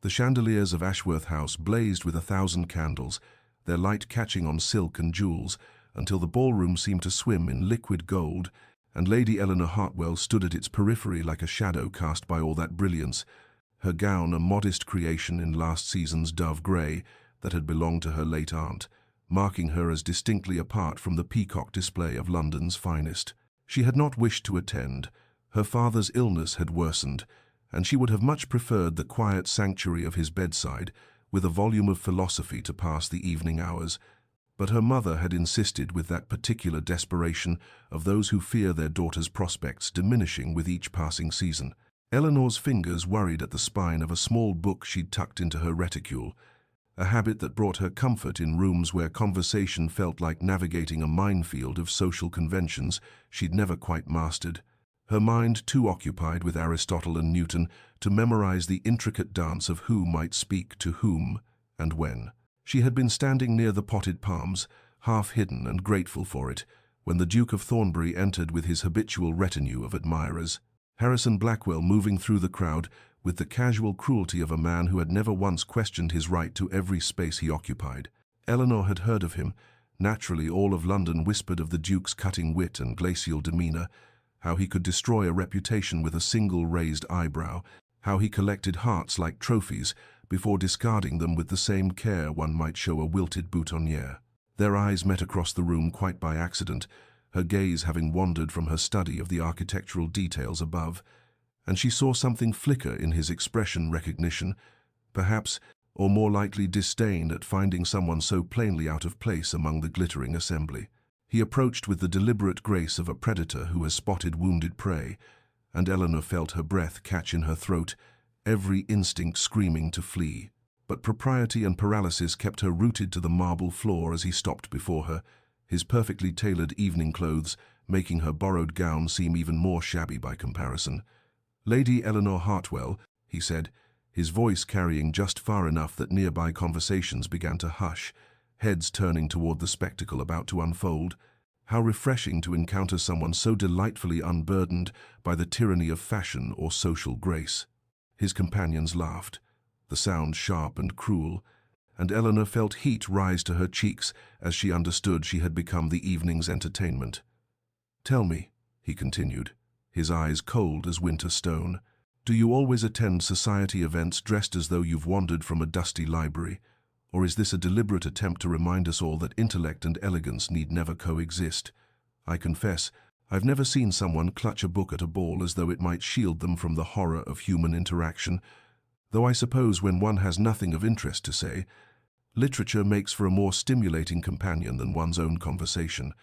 The chandeliers of Ashworth House blazed with 1,000 candles, their light catching on silk and jewels, until the ballroom seemed to swim in liquid gold, and Lady Eleanor Hartwell stood at its periphery like a shadow cast by all that brilliance, her gown a modest creation in last season's dove grey that had belonged to her late aunt, marking her as distinctly apart from the peacock display of London's finest. She had not wished to attend. Her father's illness had worsened, and she would have much preferred the quiet sanctuary of his bedside, with a volume of philosophy to pass the evening hours. But her mother had insisted with that particular desperation of those who fear their daughter's prospects diminishing with each passing season. Eleanor's fingers worried at the spine of a small book she'd tucked into her reticule, a habit that brought her comfort in rooms where conversation felt like navigating a minefield of social conventions she'd never quite mastered, her mind too occupied with Aristotle and Newton to memorize the intricate dance of who might speak to whom and when. She had been standing near the potted palms, half hidden and grateful for it, when the Duke of Thornbury entered with his habitual retinue of admirers. Harrison Blackwell moving through the crowd with the casual cruelty of a man who had never once questioned his right to every space he occupied. Eleanor had heard of him. Naturally, all of London whispered of the Duke's cutting wit and glacial demeanour, how he could destroy a reputation with a single raised eyebrow, how he collected hearts like trophies before discarding them with the same care one might show a wilted boutonniere. Their eyes met across the room quite by accident, her gaze having wandered from her study of the architectural details above, and she saw something flicker in his expression, recognition, perhaps, or more likely disdain at finding someone so plainly out of place among the glittering assembly. He approached with the deliberate grace of a predator who has spotted wounded prey, and Eleanor felt her breath catch in her throat, every instinct screaming to flee. But propriety and paralysis kept her rooted to the marble floor as he stopped before her, his perfectly tailored evening clothes making her borrowed gown seem even more shabby by comparison. "Lady Eleanor Hartwell," he said, his voice carrying just far enough that nearby conversations began to hush, heads turning toward the spectacle about to unfold. How refreshing to encounter someone so delightfully unburdened by the tyranny of fashion or social grace. His companions laughed, the sound sharp and cruel, and Eleanor felt heat rise to her cheeks as she understood she had become the evening's entertainment. "Tell me," he continued, his eyes cold as winter stone, "do you always attend society events dressed as though you've wandered from a dusty library, or is this a deliberate attempt to remind us all that intellect and elegance need never coexist? I confess, I've never seen someone clutch a book at a ball as though it might shield them from the horror of human interaction, though I suppose when one has nothing of interest to say, literature makes for a more stimulating companion than one's own conversation."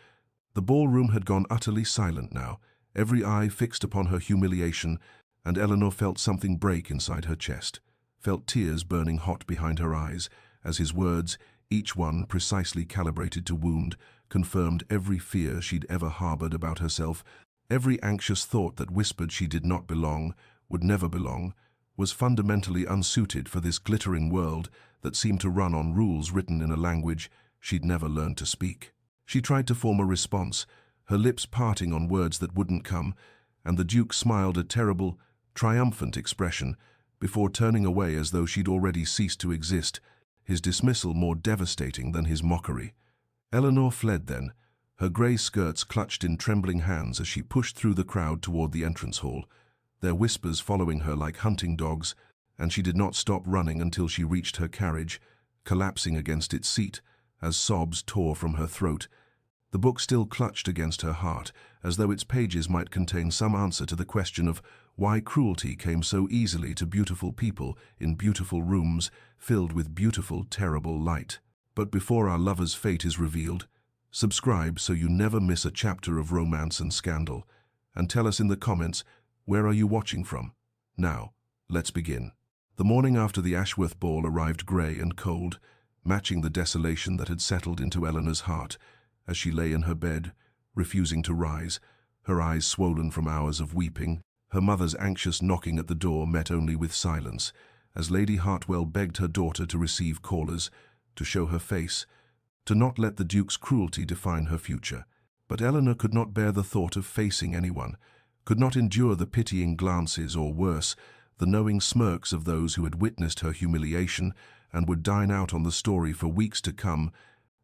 The ballroom had gone utterly silent now, every eye fixed upon her humiliation, and Eleanor felt something break inside her chest, felt tears burning hot behind her eyes, as his words, each one precisely calibrated to wound, confirmed every fear she'd ever harbored about herself, every anxious thought that whispered she did not belong, would never belong, was fundamentally unsuited for this glittering world that seemed to run on rules written in a language she'd never learned to speak. She tried to form a response, her lips parting on words that wouldn't come, and the Duke smiled a terrible, triumphant expression before turning away as though she'd already ceased to exist, his dismissal more devastating than his mockery. Eleanor fled then, her grey skirts clutched in trembling hands as she pushed through the crowd toward the entrance hall, their whispers following her like hunting dogs, and she did not stop running until she reached her carriage, collapsing against its seat as sobs tore from her throat. The book still clutched against her heart, as though its pages might contain some answer to the question of why cruelty came so easily to beautiful people in beautiful rooms filled with beautiful, terrible light. But before our lover's fate is revealed, subscribe so you never miss a chapter of romance and scandal, and tell us in the comments, where are you watching from? Now, let's begin. The morning after the Ashworth ball arrived grey and cold, matching the desolation that had settled into Eleanor's heart, as she lay in her bed, refusing to rise, her eyes swollen from hours of weeping. Her mother's anxious knocking at the door met only with silence, as Lady Hartwell begged her daughter to receive callers, to show her face, to not let the Duke's cruelty define her future. But Eleanor could not bear the thought of facing anyone, could not endure the pitying glances or worse, the knowing smirks of those who had witnessed her humiliation and would dine out on the story for weeks to come,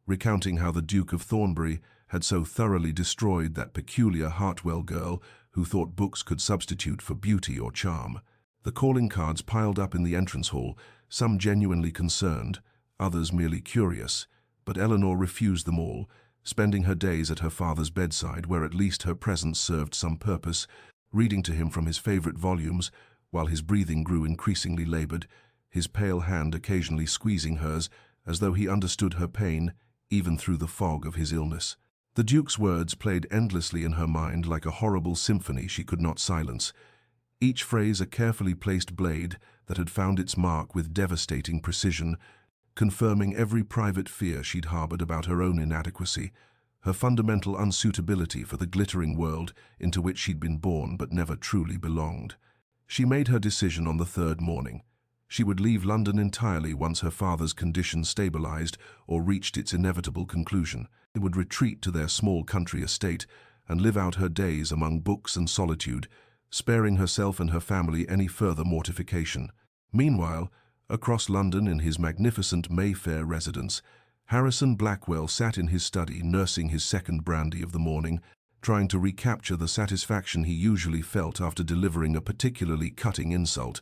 recounting how the Duke of Thornbury had so thoroughly destroyed that peculiar Hartwell girl who thought books could substitute for beauty or charm. The calling cards piled up in the entrance hall, some genuinely concerned, others merely curious, but Eleanor refused them all, spending her days at her father's bedside where at least her presence served some purpose, reading to him from his favorite volumes, while his breathing grew increasingly labored, his pale hand occasionally squeezing hers as though he understood her pain, even through the fog of his illness. The Duke's words played endlessly in her mind like a horrible symphony she could not silence, each phrase a carefully placed blade that had found its mark with devastating precision, confirming every private fear she'd harbored about her own inadequacy, her fundamental unsuitability for the glittering world into which she'd been born but never truly belonged. She made her decision on the third morning. She would leave London entirely once her father's condition stabilized or reached its inevitable conclusion. She would retreat to their small country estate and live out her days among books and solitude, sparing herself and her family any further mortification. Meanwhile, across London in his magnificent Mayfair residence, Harrison Blackwell sat in his study nursing his second brandy of the morning, trying to recapture the satisfaction he usually felt after delivering a particularly cutting insult,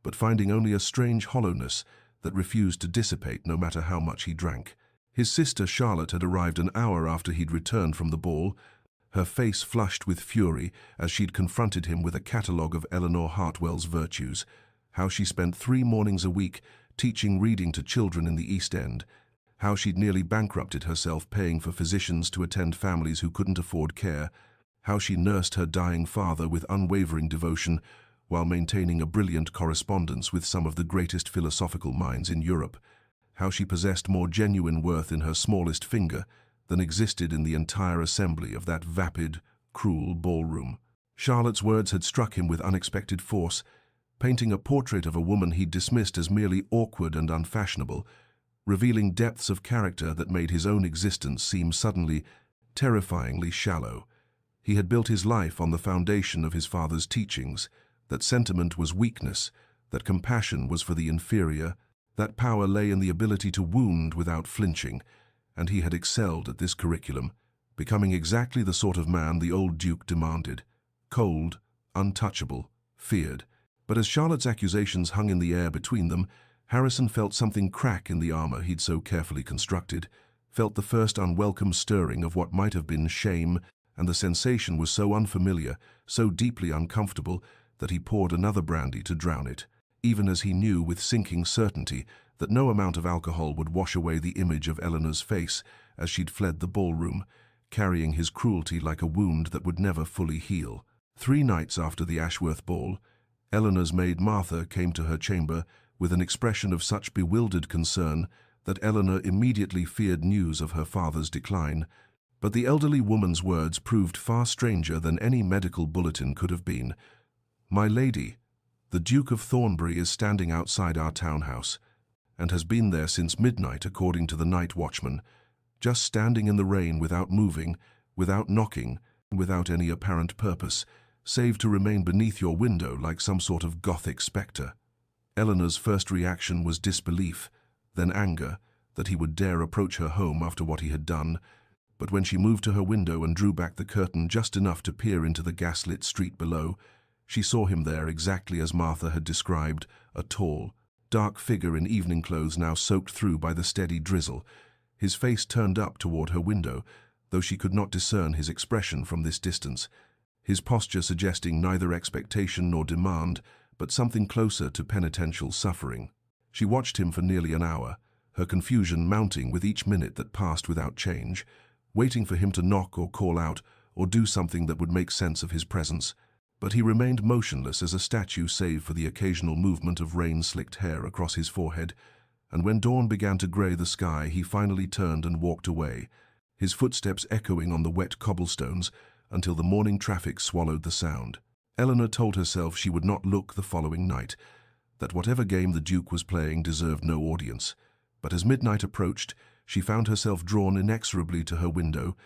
but finding only a strange hollowness that refused to dissipate no matter how much he drank. His sister Charlotte had arrived an hour after he'd returned from the ball, her face flushed with fury as she'd confronted him with a catalogue of Eleanor Hartwell's virtues, how she spent 3 mornings a week teaching reading to children in the East End, how she'd nearly bankrupted herself paying for physicians to attend families who couldn't afford care, how she nursed her dying father with unwavering devotion while maintaining a brilliant correspondence with some of the greatest philosophical minds in Europe, how she possessed more genuine worth in her smallest finger than existed in the entire assembly of that vapid, cruel ballroom. Charlotte's words had struck him with unexpected force, painting a portrait of a woman he'd dismissed as merely awkward and unfashionable, revealing depths of character that made his own existence seem suddenly, terrifyingly shallow. He had built his life on the foundation of his father's teachings, that sentiment was weakness, that compassion was for the inferior, that power lay in the ability to wound without flinching, and he had excelled at this curriculum, becoming exactly the sort of man the old Duke demanded, cold, untouchable, feared. But as Charlotte's accusations hung in the air between them, Harrison felt something crack in the armor he'd so carefully constructed, felt the first unwelcome stirring of what might have been shame, and the sensation was so unfamiliar, so deeply uncomfortable, that he poured another brandy to drown it, even as he knew with sinking certainty that no amount of alcohol would wash away the image of Eleanor's face as she'd fled the ballroom, carrying his cruelty like a wound that would never fully heal. 3 nights after the Ashworth ball, Eleanor's maid Martha came to her chamber with an expression of such bewildered concern that Eleanor immediately feared news of her father's decline, but the elderly woman's words proved far stranger than any medical bulletin could have been. "My lady, the Duke of Thornbury is standing outside our townhouse, and has been there since midnight according to the night watchman, just standing in the rain without moving, without knocking, without any apparent purpose, save to remain beneath your window like some sort of Gothic spectre." Eleanor's first reaction was disbelief, then anger, that he would dare approach her home after what he had done, but when she moved to her window and drew back the curtain just enough to peer into the gaslit street below, she saw him there exactly as Martha had described, a tall, dark figure in evening clothes now soaked through by the steady drizzle, his face turned up toward her window, though she could not discern his expression from this distance, his posture suggesting neither expectation nor demand, but something closer to penitential suffering. She watched him for nearly an hour, her confusion mounting with each minute that passed without change, waiting for him to knock or call out or do something that would make sense of his presence. But he remained motionless as a statue save for the occasional movement of rain-slicked hair across his forehead, and when dawn began to grey the sky, he finally turned and walked away, his footsteps echoing on the wet cobblestones until the morning traffic swallowed the sound. Eleanor told herself she would not look the following night, that whatever game the Duke was playing deserved no audience, but as midnight approached, she found herself drawn inexorably to her window,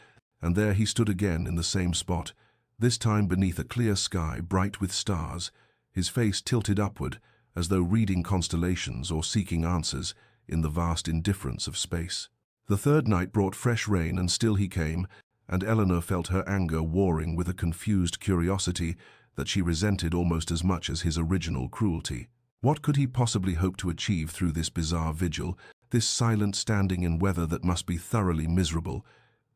and there he stood again in the same spot, this time beneath a clear sky bright with stars, his face tilted upward, as though reading constellations or seeking answers in the vast indifference of space. The third night brought fresh rain, and still he came, and Eleanor felt her anger warring with a confused curiosity that she resented almost as much as his original cruelty. What could he possibly hope to achieve through this bizarre vigil, this silent standing in weather that must be thoroughly miserable,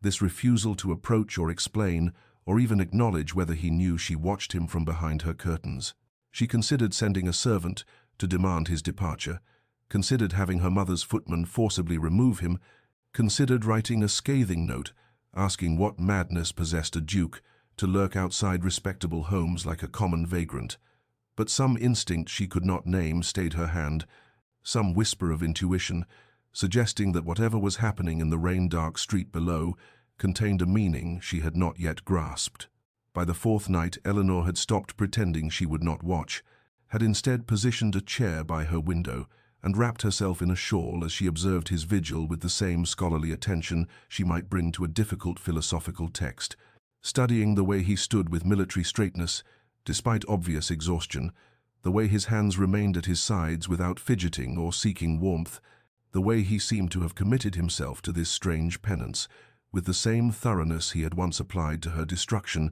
this refusal to approach or explain or even acknowledge whether he knew she watched him from behind her curtains? She considered sending a servant to demand his departure, considered having her mother's footman forcibly remove him, considered writing a scathing note asking what madness possessed a duke to lurk outside respectable homes like a common vagrant. But some instinct she could not name stayed her hand, some whisper of intuition, suggesting that whatever was happening in the rain-dark street below contained a meaning she had not yet grasped. By the fourth night, Eleanor had stopped pretending she would not watch, had instead positioned a chair by her window, and wrapped herself in a shawl as she observed his vigil with the same scholarly attention she might bring to a difficult philosophical text, studying the way he stood with military straightness, despite obvious exhaustion, the way his hands remained at his sides without fidgeting or seeking warmth, the way he seemed to have committed himself to this strange penance, with the same thoroughness he had once applied to her destruction,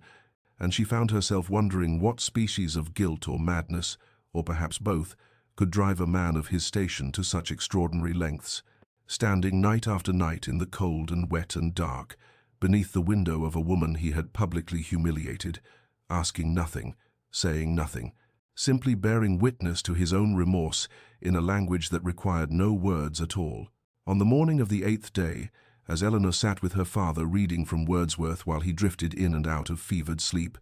and she found herself wondering what species of guilt or madness, or perhaps both, could drive a man of his station to such extraordinary lengths, standing night after night in the cold and wet and dark, beneath the window of a woman he had publicly humiliated, asking nothing, saying nothing, simply bearing witness to his own remorse in a language that required no words at all. On the morning of the 8th day, as Eleanor sat with her father reading from Wordsworth while he drifted in and out of fevered sleep,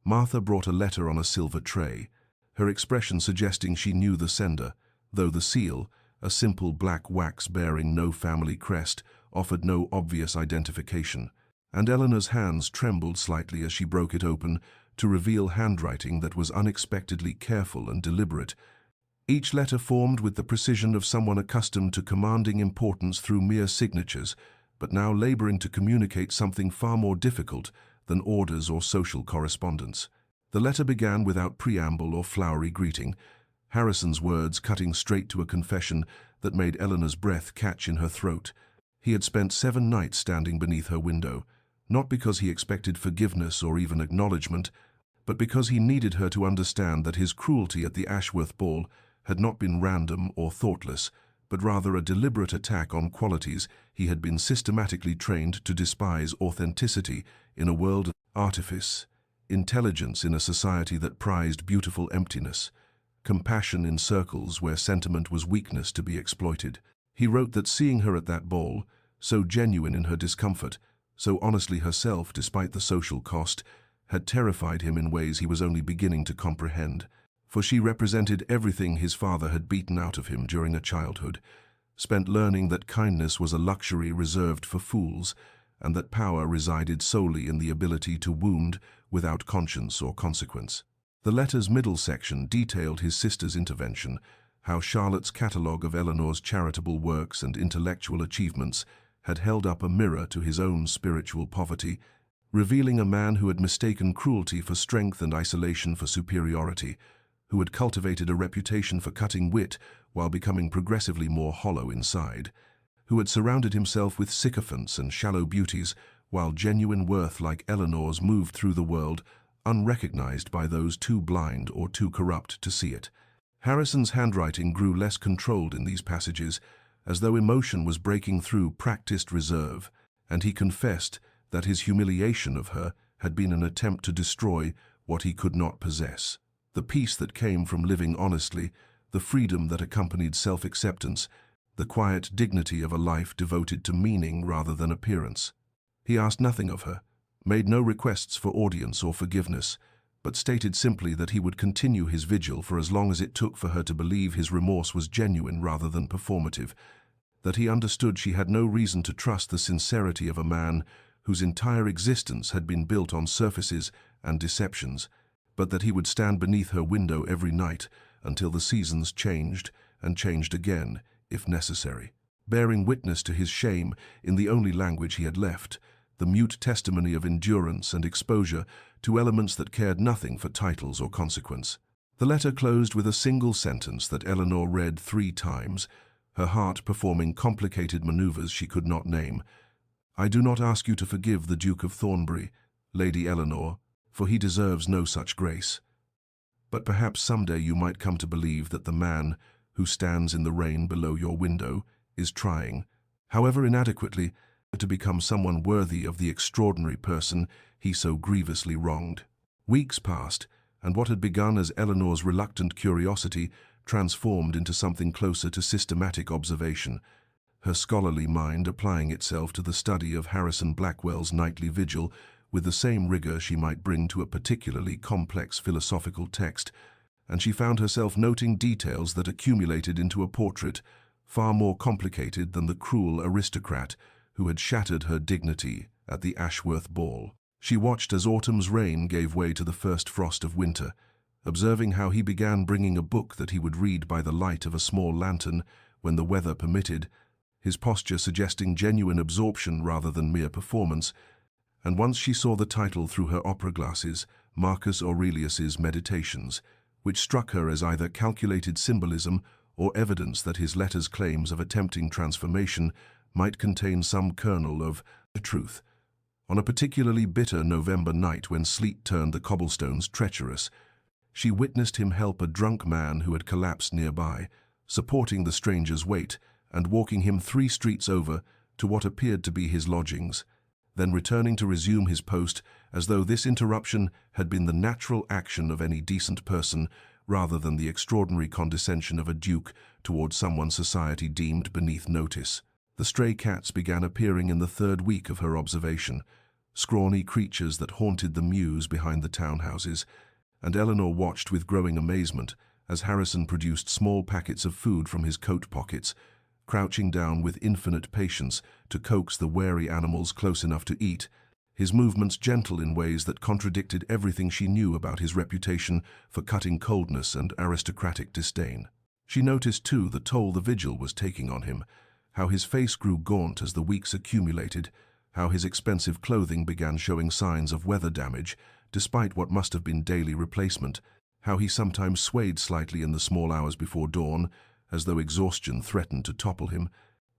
Martha brought a letter on a silver tray, her expression suggesting she knew the sender, though the seal, a simple black wax bearing no family crest, offered no obvious identification, and Eleanor's hands trembled slightly as she broke it open to reveal handwriting that was unexpectedly careful and deliberate, each letter formed with the precision of someone accustomed to commanding importance through mere signatures, but now laboring to communicate something far more difficult than orders or social correspondence. The letter began without preamble or flowery greeting, Harrison's words cutting straight to a confession that made Eleanor's breath catch in her throat. He had spent 7 nights standing beneath her window, not because he expected forgiveness or even acknowledgement, but because he needed her to understand that his cruelty at the Ashworth ball had not been random or thoughtless, but rather a deliberate attack on qualities he had been systematically trained to despise: authenticity in a world of artifice, intelligence in a society that prized beautiful emptiness, compassion in circles where sentiment was weakness to be exploited. He wrote that seeing her at that ball, so genuine in her discomfort, so honestly herself despite the social cost, had terrified him in ways he was only beginning to comprehend. For she represented everything his father had beaten out of him during a childhood, spent learning that kindness was a luxury reserved for fools, and that power resided solely in the ability to wound without conscience or consequence. The letter's middle section detailed his sister's intervention, how Charlotte's catalogue of Eleanor's charitable works and intellectual achievements had held up a mirror to his own spiritual poverty, revealing a man who had mistaken cruelty for strength and isolation for superiority, who had cultivated a reputation for cutting wit while becoming progressively more hollow inside, who had surrounded himself with sycophants and shallow beauties while genuine worth like Eleanor's moved through the world, unrecognized by those too blind or too corrupt to see it. Harrison's handwriting grew less controlled in these passages, as though emotion was breaking through practiced reserve, and he confessed that his humiliation of her had been an attempt to destroy what he could not possess. The peace that came from living honestly, the freedom that accompanied self-acceptance, the quiet dignity of a life devoted to meaning rather than appearance. He asked nothing of her, made no requests for audience or forgiveness, but stated simply that he would continue his vigil for as long as it took for her to believe his remorse was genuine rather than performative, that he understood she had no reason to trust the sincerity of a man whose entire existence had been built on surfaces and deceptions, but that he would stand beneath her window every night until the seasons changed and changed again, if necessary, bearing witness to his shame in the only language he had left, the mute testimony of endurance and exposure to elements that cared nothing for titles or consequence. The letter closed with a single sentence that Eleanor read 3 times, her heart performing complicated maneuvers she could not name. "I do not ask you to forgive the Duke of Thornbury, Lady Eleanor, for he deserves no such grace. But perhaps someday you might come to believe that the man who stands in the rain below your window is trying, however inadequately, to become someone worthy of the extraordinary person he so grievously wronged." Weeks passed, and what had begun as Eleanor's reluctant curiosity transformed into something closer to systematic observation, her scholarly mind applying itself to the study of Harrison Blackwell's nightly vigil with the same rigor she might bring to a particularly complex philosophical text, and she found herself noting details that accumulated into a portrait far more complicated than the cruel aristocrat who had shattered her dignity at the Ashworth ball. She watched as autumn's rain gave way to the first frost of winter, observing how he began bringing a book that he would read by the light of a small lantern when the weather permitted, his posture suggesting genuine absorption rather than mere performance. And once she saw the title through her opera glasses, Marcus Aurelius's Meditations, which struck her as either calculated symbolism or evidence that his letter's claims of attempting transformation might contain some kernel of truth. On a particularly bitter November night when sleet turned the cobblestones treacherous, she witnessed him help a drunk man who had collapsed nearby, supporting the stranger's weight and walking him 3 streets over to what appeared to be his lodgings, then returning to resume his post as though this interruption had been the natural action of any decent person rather than the extraordinary condescension of a duke towards someone society deemed beneath notice. The stray cats began appearing in the 3rd week of her observation, scrawny creatures that haunted the mews behind the townhouses, and Eleanor watched with growing amazement as Harrison produced small packets of food from his coat pockets, crouching down with infinite patience to coax the wary animals close enough to eat, his movements gentle in ways that contradicted everything she knew about his reputation for cutting coldness and aristocratic disdain. She noticed, too, the toll the vigil was taking on him, how his face grew gaunt as the weeks accumulated, how his expensive clothing began showing signs of weather damage, despite what must have been daily replacement, how he sometimes swayed slightly in the small hours before dawn, as though exhaustion threatened to topple him,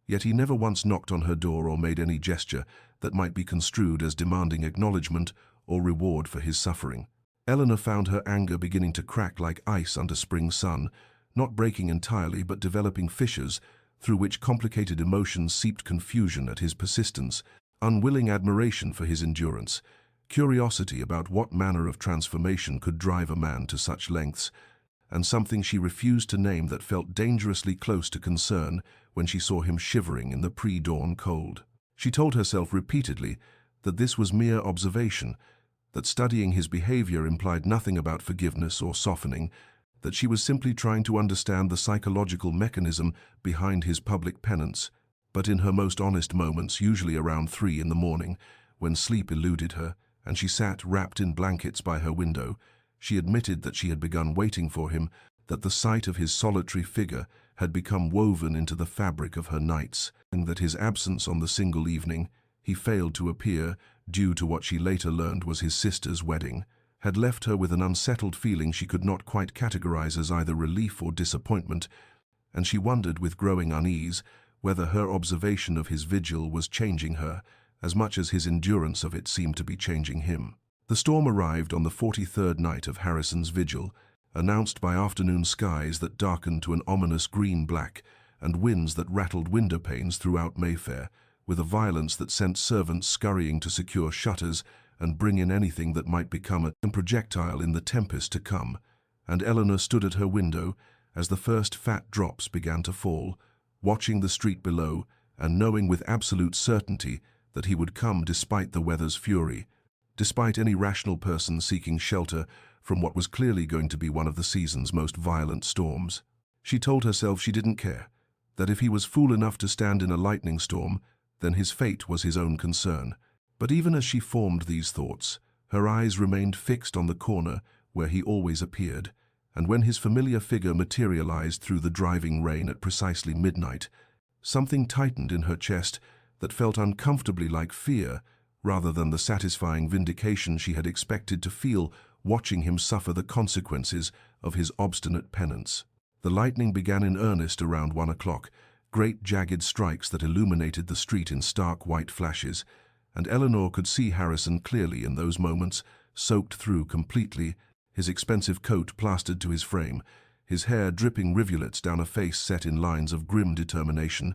yet he never once knocked on her door or made any gesture that might be construed as demanding acknowledgement or reward for his suffering. Eleanor found her anger beginning to crack like ice under spring sun, not breaking entirely but developing fissures through which complicated emotions seeped confusion at his persistence, unwilling admiration for his endurance, curiosity about what manner of transformation could drive a man to such lengths, and something she refused to name that felt dangerously close to concern when she saw him shivering in the pre-dawn cold. She told herself repeatedly that this was mere observation, that studying his behavior implied nothing about forgiveness or softening, that she was simply trying to understand the psychological mechanism behind his public penance. But in her most honest moments, usually around 3 in the morning, when sleep eluded her and she sat wrapped in blankets by her window, she admitted that she had begun waiting for him, that the sight of his solitary figure had become woven into the fabric of her nights, and that his absence on the single evening he failed to appear, due to what she later learned was his sister's wedding, had left her with an unsettled feeling she could not quite categorize as either relief or disappointment, and she wondered with growing unease whether her observation of his vigil was changing her as much as his endurance of it seemed to be changing him. The storm arrived on the 43rd night of Harrison's vigil, announced by afternoon skies that darkened to an ominous green-black and winds that rattled window panes throughout Mayfair, with a violence that sent servants scurrying to secure shutters and bring in anything that might become a projectile in the tempest to come, and Eleanor stood at her window as the first fat drops began to fall, watching the street below and knowing with absolute certainty that he would come despite the weather's fury, despite any rational person seeking shelter from what was clearly going to be one of the season's most violent storms. She told herself she didn't care, that if he was fool enough to stand in a lightning storm, then his fate was his own concern. But even as she formed these thoughts, her eyes remained fixed on the corner where he always appeared, and when his familiar figure materialized through the driving rain at precisely midnight, something tightened in her chest that felt uncomfortably like fear rather than the satisfying vindication she had expected to feel watching him suffer the consequences of his obstinate penance. The lightning began in earnest around 1 o'clock, great jagged strikes that illuminated the street in stark white flashes, and Eleanor could see Harrison clearly in those moments, soaked through completely, his expensive coat plastered to his frame, his hair dripping rivulets down a face set in lines of grim determination,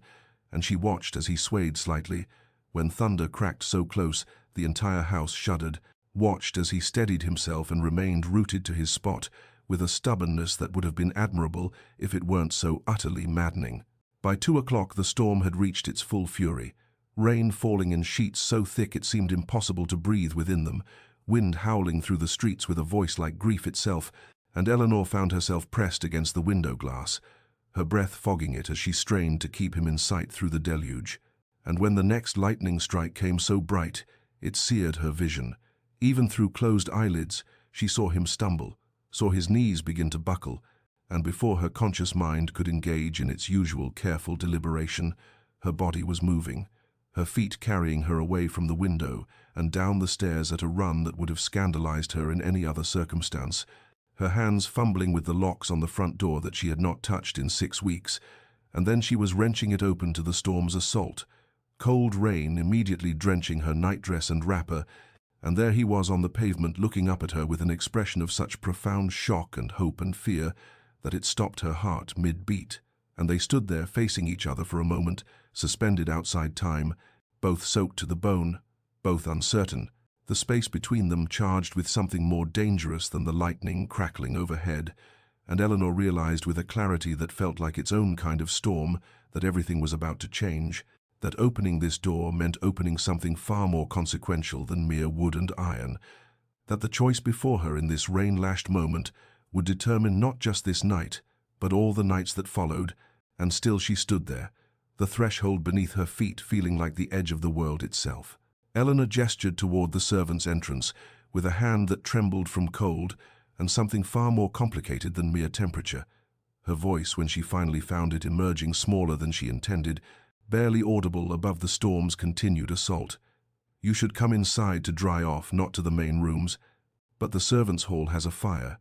and she watched as he swayed slightly. When thunder cracked so close, the entire house shuddered, watched as he steadied himself and remained rooted to his spot, with a stubbornness that would have been admirable if it weren't so utterly maddening. By 2 o'clock the storm had reached its full fury, rain falling in sheets so thick it seemed impossible to breathe within them, wind howling through the streets with a voice like grief itself, and Eleanor found herself pressed against the window glass, her breath fogging it as she strained to keep him in sight through the deluge. And when the next lightning strike came so bright, it seared her vision. Even through closed eyelids, she saw him stumble, saw his knees begin to buckle, and before her conscious mind could engage in its usual careful deliberation, her body was moving, her feet carrying her away from the window and down the stairs at a run that would have scandalized her in any other circumstance, her hands fumbling with the locks on the front door that she had not touched in 6 weeks, and then she was wrenching it open to the storm's assault, cold rain immediately drenching her nightdress and wrapper, and there he was on the pavement looking up at her with an expression of such profound shock and hope and fear that it stopped her heart mid-beat, and they stood there facing each other for a moment, suspended outside time, both soaked to the bone, both uncertain, the space between them charged with something more dangerous than the lightning crackling overhead, and Eleanor realized with a clarity that felt like its own kind of storm that everything was about to change, that opening this door meant opening something far more consequential than mere wood and iron, that the choice before her in this rain-lashed moment would determine not just this night, but all the nights that followed, and still she stood there, the threshold beneath her feet feeling like the edge of the world itself. Eleanor gestured toward the servants' entrance, with a hand that trembled from cold and something far more complicated than mere temperature. Her voice, when she finally found it emerging smaller than she intended, barely audible above the storm's continued assault. "You should come inside to dry off, not to the main rooms. But the servants' hall has a fire."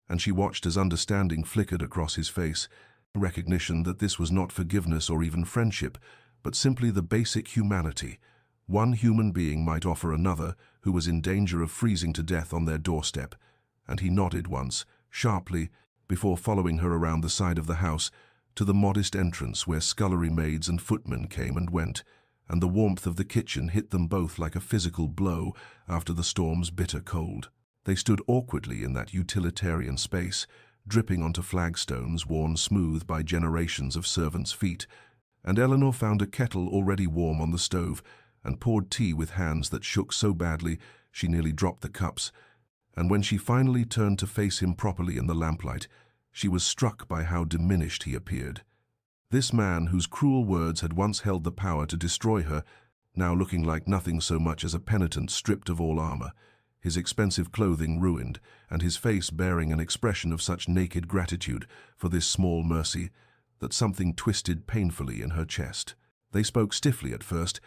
And she watched as understanding flickered across his face, recognition that this was not forgiveness or even friendship, but simply the basic humanity. One human being might offer another who was in danger of freezing to death on their doorstep, and he nodded once, sharply, before following her around the side of the house, to the modest entrance where scullery maids and footmen came and went, and the warmth of the kitchen hit them both like a physical blow after the storm's bitter cold. They stood awkwardly in that utilitarian space, dripping onto flagstones worn smooth by generations of servants' feet, and Eleanor found a kettle already warm on the stove and poured tea with hands that shook so badly she nearly dropped the cups, and when she finally turned to face him properly in the lamplight, she was struck by how diminished he appeared. This man, whose cruel words had once held the power to destroy her, now looking like nothing so much as a penitent stripped of all armor, his expensive clothing ruined, and his face bearing an expression of such naked gratitude for this small mercy that something twisted painfully in her chest. They spoke stiffly at first,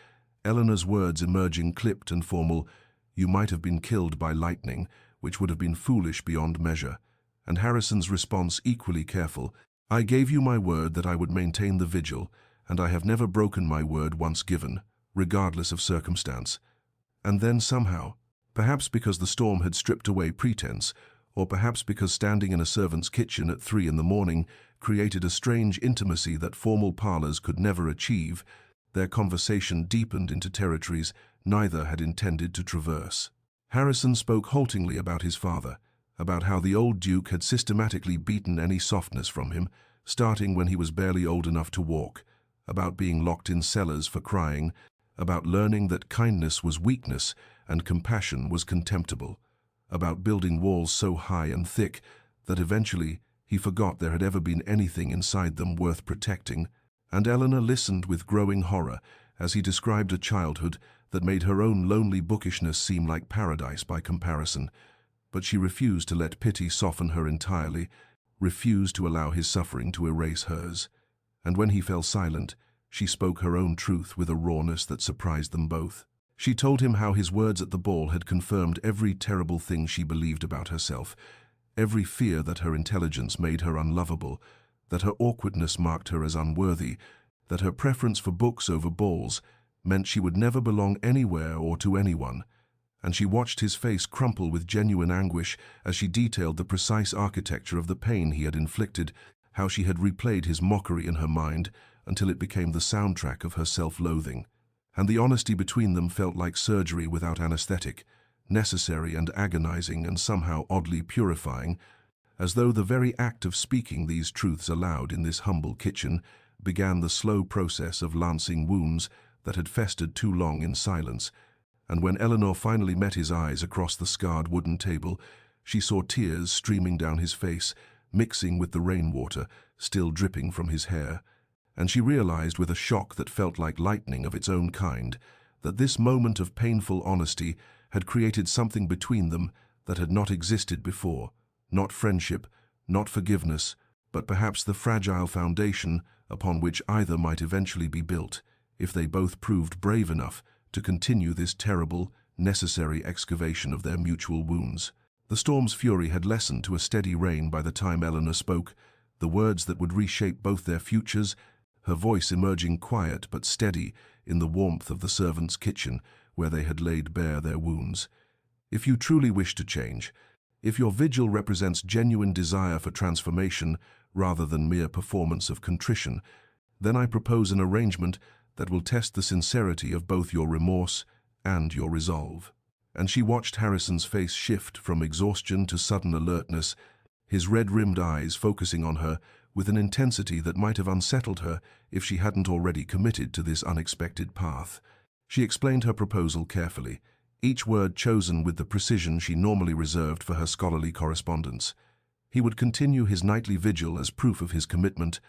Eleanor's words emerging clipped and formal, "You might have been killed by lightning," which would have been foolish beyond measure, and Harrison's response equally careful, "I gave you my word that I would maintain the vigil, and I have never broken my word once given, regardless of circumstance." And then somehow, perhaps because the storm had stripped away pretense, or perhaps because standing in a servant's kitchen at 3 in the morning created a strange intimacy that formal parlors could never achieve, their conversation deepened into territories neither had intended to traverse. Harrison spoke haltingly about his father, about how the old Duke had systematically beaten any softness from him, starting when he was barely old enough to walk, about being locked in cellars for crying, about learning that kindness was weakness and compassion was contemptible, about building walls so high and thick that eventually he forgot there had ever been anything inside them worth protecting, and Eleanor listened with growing horror as he described a childhood that made her own lonely bookishness seem like paradise by comparison. But she refused to let pity soften her entirely, refused to allow his suffering to erase hers. And when he fell silent, she spoke her own truth with a rawness that surprised them both. She told him how his words at the ball had confirmed every terrible thing she believed about herself, Every fear that her intelligence made her unlovable, that her awkwardness marked her as unworthy, that her preference for books over balls meant she would never belong anywhere or to anyone. And she watched his face crumple with genuine anguish as she detailed the precise architecture of the pain he had inflicted, how she had replayed his mockery in her mind until it became the soundtrack of her self-loathing. And the honesty between them felt like surgery without anesthetic, necessary and agonizing and somehow oddly purifying, as though the very act of speaking these truths aloud in this humble kitchen began the slow process of lancing wounds that had festered too long in silence. And when Eleanor finally met his eyes across the scarred wooden table, she saw tears streaming down his face, mixing with the rainwater still dripping from his hair. And she realized with a shock that felt like lightning of its own kind that this moment of painful honesty had created something between them that had not existed before. Not friendship, not forgiveness, but perhaps the fragile foundation upon which either might eventually be built, if they both proved brave enough to continue this terrible, necessary excavation of their mutual wounds. The storm's fury had lessened to a steady rain by the time Eleanor spoke, the words that would reshape both their futures, her voice emerging quiet but steady in the warmth of the servants' kitchen where they had laid bare their wounds. If you truly wish to change, if your vigil represents genuine desire for transformation rather than mere performance of contrition, then I propose an arrangement that will test the sincerity of both your remorse and your resolve. And she watched Harrison's face shift from exhaustion to sudden alertness, his red-rimmed eyes focusing on her with an intensity that might have unsettled her if she hadn't already committed to this unexpected path. She explained her proposal carefully, each word chosen with the precision she normally reserved for her scholarly correspondence. He would continue his nightly vigil as proof of his commitment,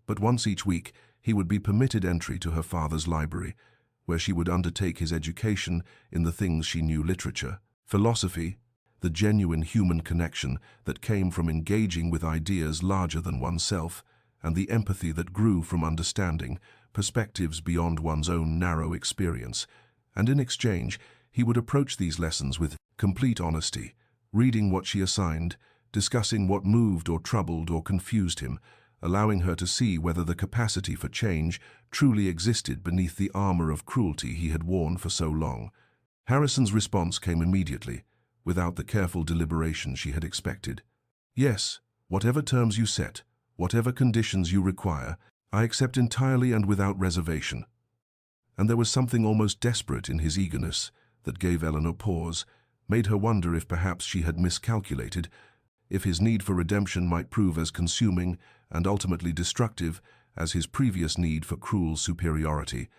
but once each week he would be permitted entry to her father's library, where she would undertake his education in the things she knew: literature, philosophy, the genuine human connection that came from engaging with ideas larger than oneself, and the empathy that grew from understanding perspectives beyond one's own narrow experience. And in exchange, he would approach these lessons with complete honesty, reading what she assigned, discussing what moved or troubled or confused him, allowing her to see whether the capacity for change truly existed beneath the armor of cruelty he had worn for so long. Harrison's response came immediately, without the careful deliberation she had expected. "Yes, whatever terms you set, whatever conditions you require, I accept entirely and without reservation." And there was something almost desperate in his eagerness that gave Eleanor pause, made her wonder if perhaps she had miscalculated, if his need for redemption might prove as consuming and ultimately destructive as his previous need for cruel superiority.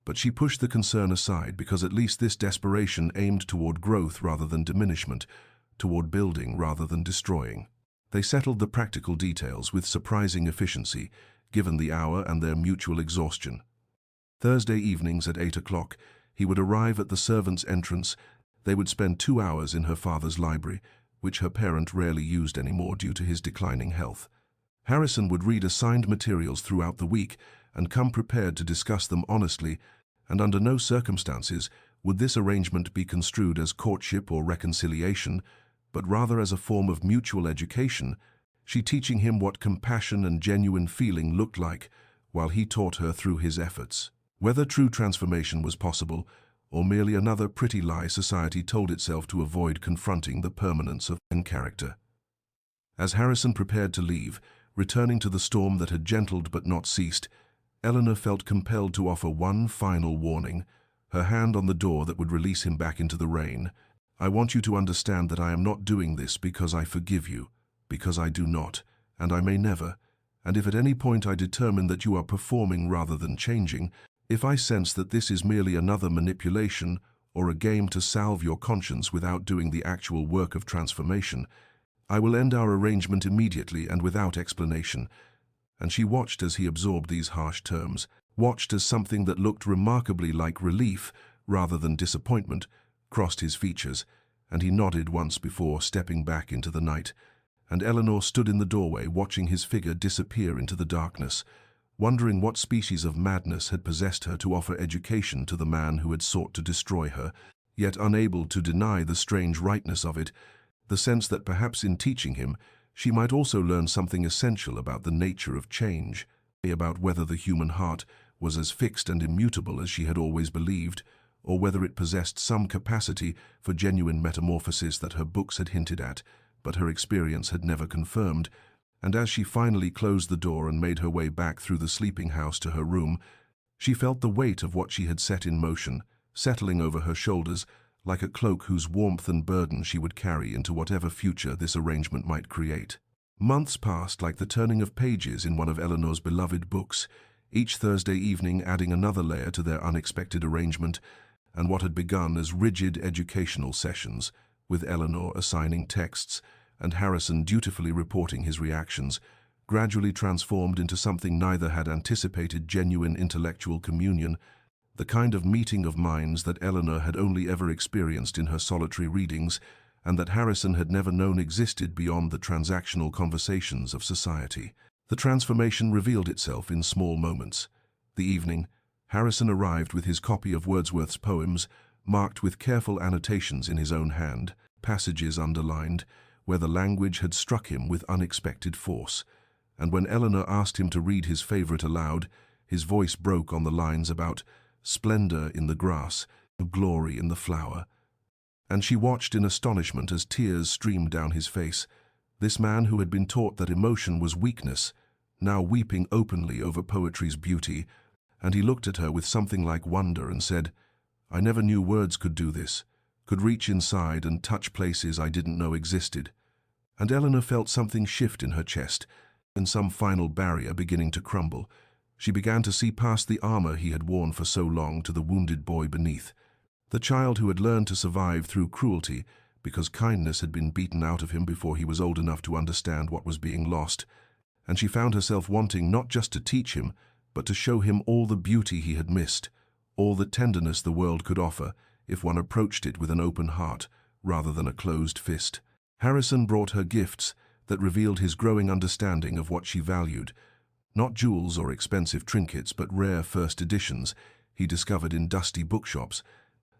But she pushed the concern aside because at least this desperation aimed toward growth rather than diminishment, toward building rather than destroying. They settled the practical details with surprising efficiency, given the hour and their mutual exhaustion. Thursday evenings at 8 o'clock, he would arrive at the servants' entrance. They would spend 2 hours in her father's library, which her parent rarely used anymore due to his declining health. Harrison would read assigned materials throughout the week and come prepared to discuss them honestly, and under no circumstances would this arrangement be construed as courtship or reconciliation, but rather as a form of mutual education, she teaching him what compassion and genuine feeling looked like, while he taught her through his efforts. Whether true transformation was possible, or merely another pretty lie society told itself to avoid confronting the permanence of character. As Harrison prepared to leave, returning to the storm that had gentled but not ceased, Eleanor felt compelled to offer one final warning, her hand on the door that would release him back into the rain. "I want you to understand that I am not doing this because I forgive you, because I do not, and I may never, and if at any point I determine that you are performing rather than changing, if I sense that this is merely another manipulation or a game to salve your conscience without doing the actual work of transformation, I will end our arrangement immediately and without explanation." And she watched as he absorbed these harsh terms, watched as something that looked remarkably like relief rather than disappointment crossed his features, and he nodded once before stepping back into the night. And Eleanor stood in the doorway watching his figure disappear into the darkness, wondering what species of madness had possessed her to offer education to the man who had sought to destroy her, yet unable to deny the strange rightness of it, the sense that perhaps in teaching him, she might also learn something essential about the nature of change, about whether the human heart was as fixed and immutable as she had always believed, or whether it possessed some capacity for genuine metamorphosis that her books had hinted at, but her experience had never confirmed. And as she finally closed the door and made her way back through the sleeping house to her room, she felt the weight of what she had set in motion, settling over her shoulders like a cloak whose warmth and burden she would carry into whatever future this arrangement might create. Months passed like the turning of pages in one of Eleanor's beloved books, each Thursday evening adding another layer to their unexpected arrangement, and what had begun as rigid educational sessions, with Eleanor assigning texts and Harrison dutifully reporting his reactions, gradually transformed into something neither had anticipated: genuine intellectual communion, the kind of meeting of minds that Eleanor had only ever experienced in her solitary readings, and that Harrison had never known existed beyond the transactional conversations of society. The transformation revealed itself in small moments. The evening, Harrison arrived with his copy of Wordsworth's poems, marked with careful annotations in his own hand, passages underlined, where the language had struck him with unexpected force. And when Eleanor asked him to read his favorite aloud, his voice broke on the lines about splendor in the grass, glory in the flower. And she watched in astonishment as tears streamed down his face, this man who had been taught that emotion was weakness, now weeping openly over poetry's beauty. And he looked at her with something like wonder and said, "I never knew words could do this, could reach inside and touch places I didn't know existed." And Eleanor felt something shift in her chest, and some final barrier beginning to crumble. She began to see past the armor he had worn for so long to the wounded boy beneath, the child who had learned to survive through cruelty because kindness had been beaten out of him before he was old enough to understand what was being lost. And she found herself wanting not just to teach him, but to show him all the beauty he had missed, all the tenderness the world could offer if one approached it with an open heart rather than a closed fist. Harrison brought her gifts that revealed his growing understanding of what she valued, not jewels or expensive trinkets, but rare first editions he discovered in dusty bookshops,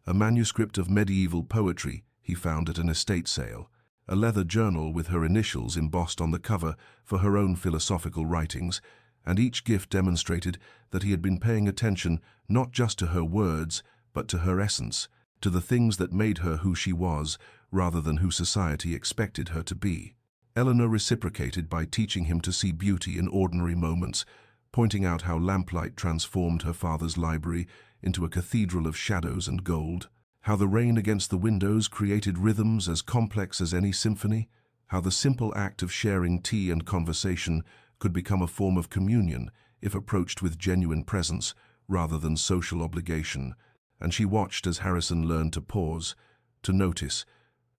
a manuscript of medieval poetry he found at an estate sale, a leather journal with her initials embossed on the cover for her own philosophical writings, and each gift demonstrated that he had been paying attention not just to her words, but to her essence, to the things that made her who she was, rather than who society expected her to be. Eleanor reciprocated by teaching him to see beauty in ordinary moments, pointing out how lamplight transformed her father's library into a cathedral of shadows and gold, how the rain against the windows created rhythms as complex as any symphony, how the simple act of sharing tea and conversation could become a form of communion if approached with genuine presence rather than social obligation. And she watched as Harrison learned to pause, to notice,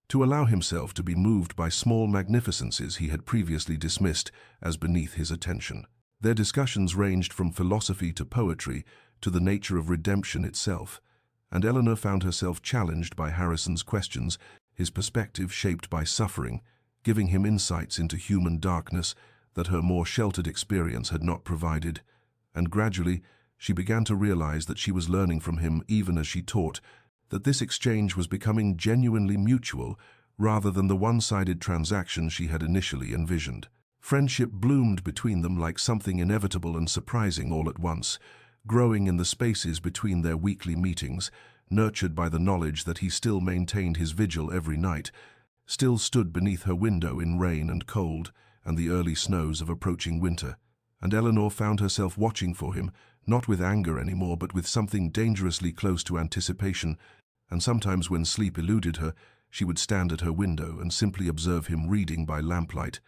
to allow himself to be moved by small magnificences he had previously dismissed as beneath his attention. Their discussions ranged from philosophy to poetry to the nature of redemption itself, and Eleanor found herself challenged by Harrison's questions, his perspective shaped by suffering, giving him insights into human darkness that her more sheltered experience had not provided. And gradually, she began to realize that she was learning from him even as she taught, that this exchange was becoming genuinely mutual rather than the one-sided transaction she had initially envisioned. Friendship bloomed between them like something inevitable and surprising all at once, growing in the spaces between their weekly meetings, nurtured by the knowledge that he still maintained his vigil every night, still stood beneath her window in rain and cold and the early snows of approaching winter. And Eleanor found herself watching for him, not with anger anymore, but with something dangerously close to anticipation, and sometimes when sleep eluded her, she would stand at her window and simply observe him reading by lamplight.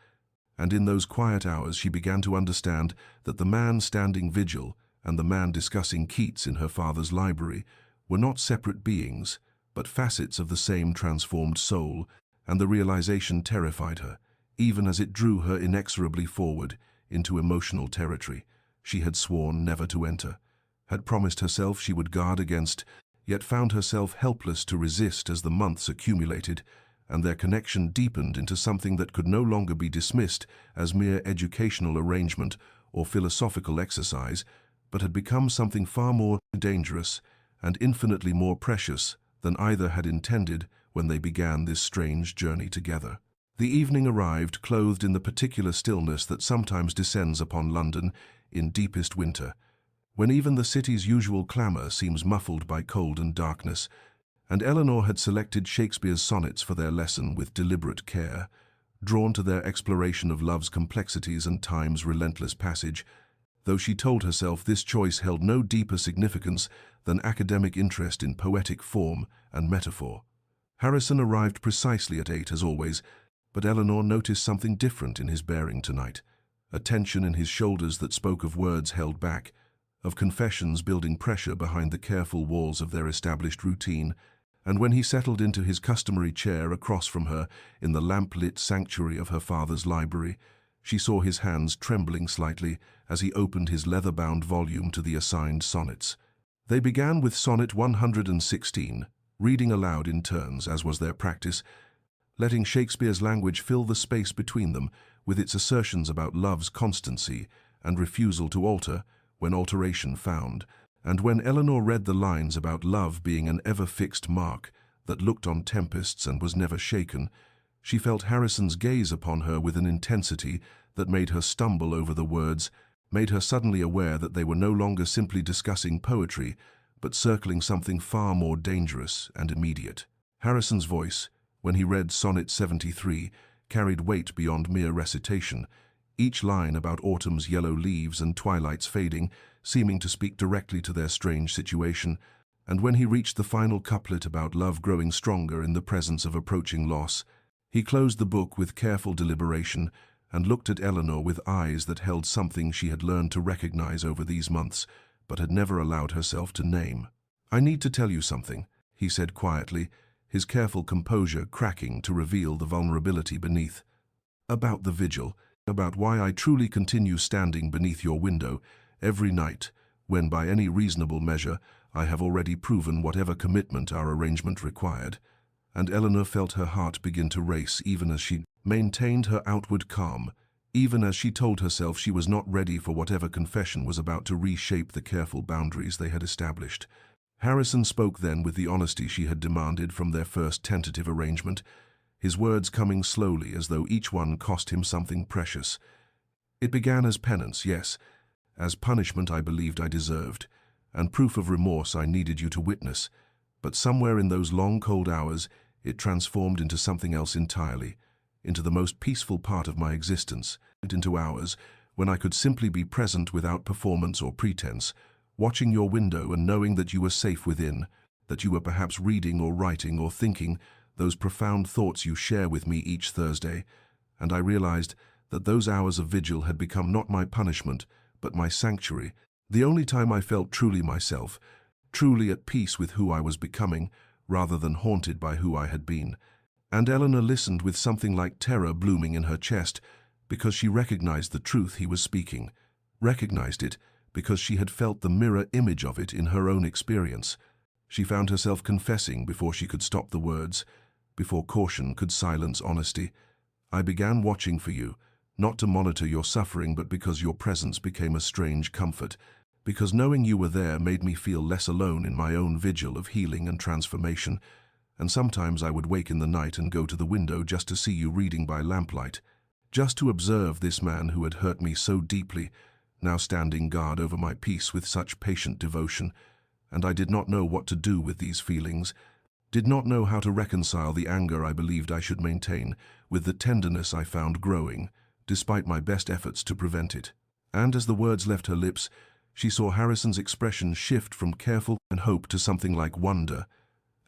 And in those quiet hours she began to understand that the man standing vigil and the man discussing Keats in her father's library were not separate beings, but facets of the same transformed soul, and the realization terrified her, even as it drew her inexorably forward into emotional territory she had sworn never to enter, had promised herself she would guard against, yet found herself helpless to resist as the months accumulated, and their connection deepened into something that could no longer be dismissed as mere educational arrangement or philosophical exercise, but had become something far more dangerous and infinitely more precious than either had intended when they began this strange journey together. The evening arrived, clothed in the particular stillness that sometimes descends upon London in deepest winter, when even the city's usual clamour seems muffled by cold and darkness, and Eleanor had selected Shakespeare's sonnets for their lesson with deliberate care, drawn to their exploration of love's complexities and time's relentless passage, though she told herself this choice held no deeper significance than academic interest in poetic form and metaphor. Harrison arrived precisely at 8 as always, but Eleanor noticed something different in his bearing tonight, a tension in his shoulders that spoke of words held back, of confessions building pressure behind the careful walls of their established routine, and when he settled into his customary chair across from her in the lamp-lit sanctuary of her father's library, she saw his hands trembling slightly as he opened his leather-bound volume to the assigned sonnets. They began with Sonnet 116, reading aloud in turns, as was their practice, letting Shakespeare's language fill the space between them with its assertions about love's constancy and refusal to alter when alteration found, and when Eleanor read the lines about love being an ever-fixed mark that looked on tempests and was never shaken, she felt Harrison's gaze upon her with an intensity that made her stumble over the words, made her suddenly aware that they were no longer simply discussing poetry, but circling something far more dangerous and immediate. Harrison's voice, when he read Sonnet 73, carried weight beyond mere recitation, each line about autumn's yellow leaves and twilight's fading seeming to speak directly to their strange situation, and when he reached the final couplet about love growing stronger in the presence of approaching loss, he closed the book with careful deliberation and looked at Eleanor with eyes that held something she had learned to recognize over these months, but had never allowed herself to name. "I need to tell you something," he said quietly, his careful composure cracking to reveal the vulnerability beneath. "About the vigil, about why I truly continue standing beneath your window every night, when by any reasonable measure I have already proven whatever commitment our arrangement required." And Eleanor felt her heart begin to race even as she maintained her outward calm, even as she told herself she was not ready for whatever confession was about to reshape the careful boundaries they had established. Harrison spoke then with the honesty she had demanded from their first tentative arrangement, his words coming slowly as though each one cost him something precious. "It began as penance, yes, as punishment I believed I deserved, and proof of remorse I needed you to witness, but somewhere in those long cold hours it transformed into something else entirely, into the most peaceful part of my existence, and into hours when I could simply be present without performance or pretense, watching your window and knowing that you were safe within, that you were perhaps reading or writing or thinking those profound thoughts you share with me each Thursday, and I realized that those hours of vigil had become not my punishment, but my sanctuary, the only time I felt truly myself, truly at peace with who I was becoming, rather than haunted by who I had been." And Eleanor listened with something like terror blooming in her chest, because she recognized the truth he was speaking, recognized it because she had felt the mirror image of it in her own experience. She found herself confessing before she could stop the words, before caution could silence honesty. "I began watching for you, not to monitor your suffering, but because your presence became a strange comfort, because knowing you were there made me feel less alone in my own vigil of healing and transformation, and sometimes I would wake in the night and go to the window just to see you reading by lamplight, just to observe this man who had hurt me so deeply, now standing guard over my peace with such patient devotion, and I did not know what to do with these feelings, did not know how to reconcile the anger I believed I should maintain with the tenderness I found growing, despite my best efforts to prevent it." And as the words left her lips, she saw Harrison's expression shift from careful and hope to something like wonder,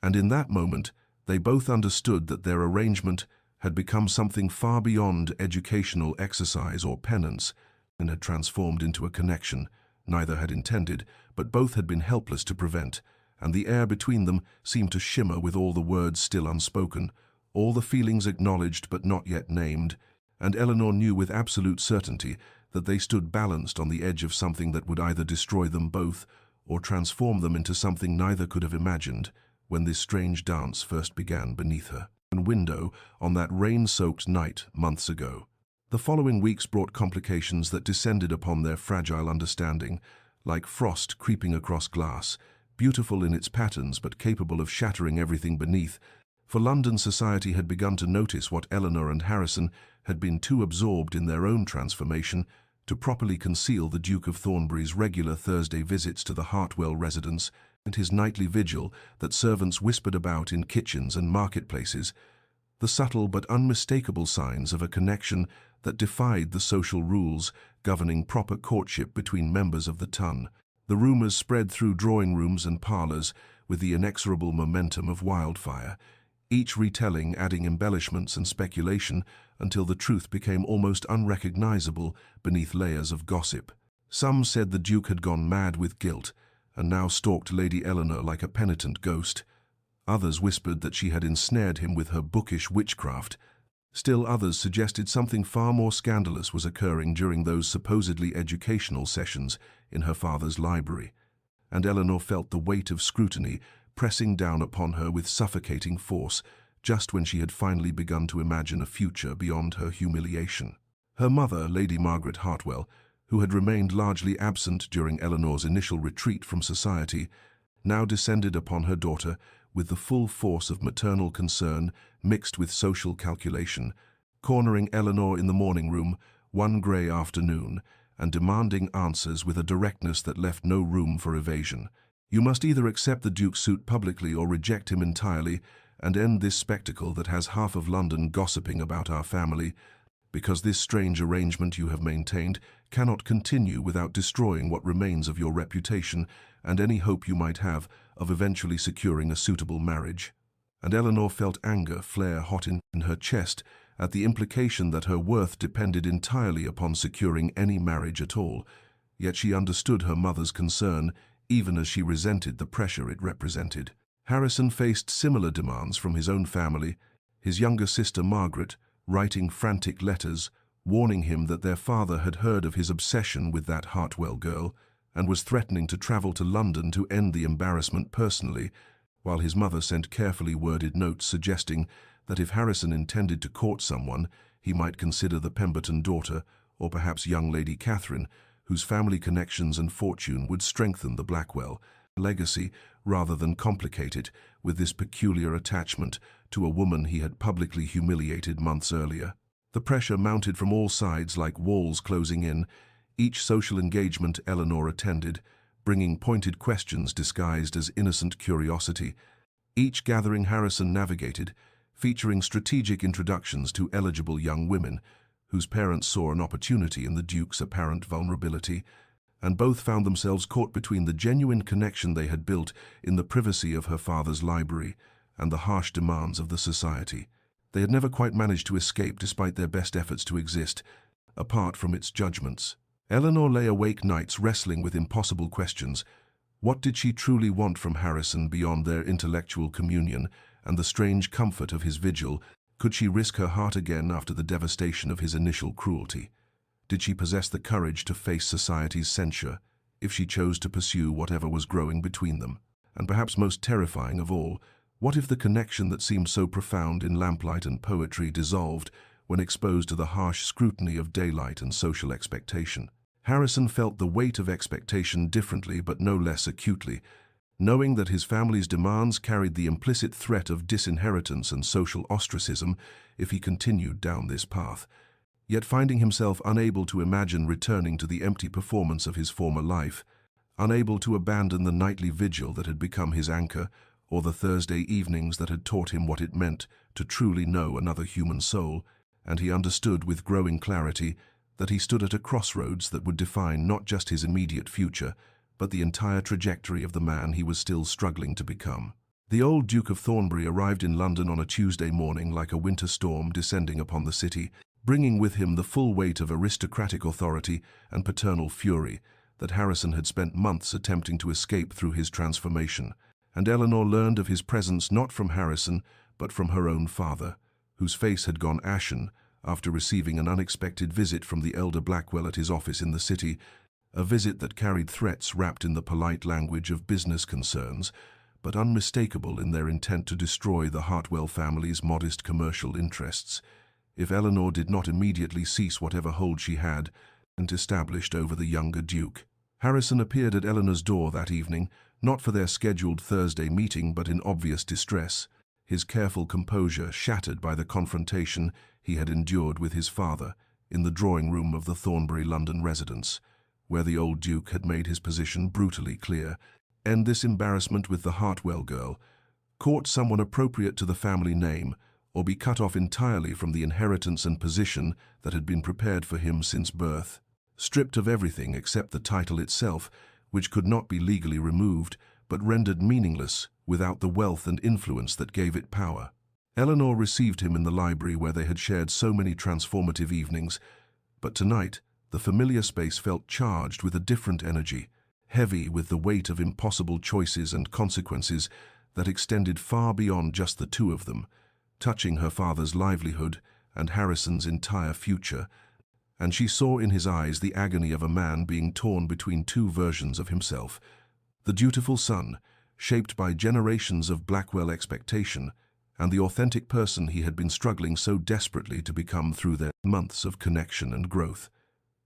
and in that moment they both understood that their arrangement had become something far beyond educational exercise or penance, and had transformed into a connection neither had intended, but both had been helpless to prevent, and the air between them seemed to shimmer with all the words still unspoken, all the feelings acknowledged but not yet named, and Eleanor knew with absolute certainty that they stood balanced on the edge of something that would either destroy them both or transform them into something neither could have imagined when this strange dance first began beneath her window on that rain-soaked night months ago. The following weeks brought complications that descended upon their fragile understanding, like frost creeping across glass, beautiful in its patterns but capable of shattering everything beneath, For London society had begun to notice what Eleanor and Harrison had been too absorbed in their own transformation to properly conceal the Duke of Thornbury's regular Thursday visits to the Hartwell residence and his nightly vigil that servants whispered about in kitchens and marketplaces, the subtle but unmistakable signs of a connection that defied the social rules governing proper courtship between members of the ton. The rumors spread through drawing rooms and parlors with the inexorable momentum of wildfire, each retelling adding embellishments and speculation until the truth became almost unrecognizable beneath layers of gossip. Some said the Duke had gone mad with guilt and now stalked Lady Eleanor like a penitent ghost. Others whispered that she had ensnared him with her bookish witchcraft. Still others suggested something far more scandalous was occurring during those supposedly educational sessions in her father's library, and Eleanor felt the weight of scrutiny pressing down upon her with suffocating force just when she had finally begun to imagine a future beyond her humiliation. Her mother, Lady Margaret Hartwell, who had remained largely absent during Eleanor's initial retreat from society, now descended upon her daughter with the full force of maternal concern mixed with social calculation, cornering Eleanor in the morning room one grey afternoon and demanding answers with a directness that left no room for evasion. "You must either accept the Duke's suit publicly or reject him entirely and end this spectacle that has half of London gossiping about our family, because this strange arrangement you have maintained cannot continue without destroying what remains of your reputation and any hope you might have of eventually securing a suitable marriage." And Eleanor felt anger flare hot in her chest at the implication that her worth depended entirely upon securing any marriage at all, yet she understood her mother's concern even as she resented the pressure it represented. Harrison faced similar demands from his own family, his younger sister Margaret writing frantic letters, warning him that their father had heard of his obsession with that Hartwell girl and was threatening to travel to London to end the embarrassment personally, while his mother sent carefully worded notes suggesting that if Harrison intended to court someone, he might consider the Pemberton daughter, or perhaps young Lady Catherine, whose family connections and fortune would strengthen the Blackwell legacy rather than complicate it with this peculiar attachment to a woman he had publicly humiliated months earlier. The pressure mounted from all sides like walls closing in, each social engagement Eleanor attended, bringing pointed questions disguised as innocent curiosity. Each gathering Harrison navigated, featuring strategic introductions to eligible young women, whose parents saw an opportunity in the Duke's apparent vulnerability, and both found themselves caught between the genuine connection they had built in the privacy of her father's library and the harsh demands of the society. They had never quite managed to escape despite their best efforts to exist, apart from its judgments. Eleanor lay awake nights wrestling with impossible questions. What did she truly want from Harrison beyond their intellectual communion and the strange comfort of his vigil? Could she risk her heart again after the devastation of his initial cruelty? Did she possess the courage to face society's censure if she chose to pursue whatever was growing between them? And perhaps most terrifying of all, what if the connection that seemed so profound in lamplight and poetry dissolved when exposed to the harsh scrutiny of daylight and social expectation? Harrison felt the weight of expectation differently but no less acutely, knowing that his family's demands carried the implicit threat of disinheritance and social ostracism if he continued down this path, yet finding himself unable to imagine returning to the empty performance of his former life, unable to abandon the nightly vigil that had become his anchor, or the Thursday evenings that had taught him what it meant to truly know another human soul, and he understood with growing clarity that he stood at a crossroads that would define not just his immediate future, but the entire trajectory of the man he was still struggling to become. The old Duke of Thornbury arrived in London on a Tuesday morning like a winter storm descending upon the city, bringing with him the full weight of aristocratic authority and paternal fury that Harrison had spent months attempting to escape through his transformation. And Eleanor learned of his presence not from Harrison, but from her own father, whose face had gone ashen after receiving an unexpected visit from the elder Blackwell at his office in the city, a visit that carried threats wrapped in the polite language of business concerns, but unmistakable in their intent to destroy the Hartwell family's modest commercial interests, if Eleanor did not immediately cease whatever hold she had and established over the younger Duke. Harrison appeared at Eleanor's door that evening, not for their scheduled Thursday meeting but in obvious distress, his careful composure shattered by the confrontation he had endured with his father in the drawing room of the Thornbury London residence, where the old Duke had made his position brutally clear. End this embarrassment with the Hartwell girl, court someone appropriate to the family name, or be cut off entirely from the inheritance and position that had been prepared for him since birth. Stripped of everything except the title itself, which could not be legally removed, but rendered meaningless without the wealth and influence that gave it power. Eleanor received him in the library where they had shared so many transformative evenings, but tonight the familiar space felt charged with a different energy, heavy with the weight of impossible choices and consequences that extended far beyond just the two of them, touching her father's livelihood and Harrison's entire future, and she saw in his eyes the agony of a man being torn between two versions of himself: the dutiful son, shaped by generations of Blackwell expectation, and the authentic person he had been struggling so desperately to become through their months of connection and growth.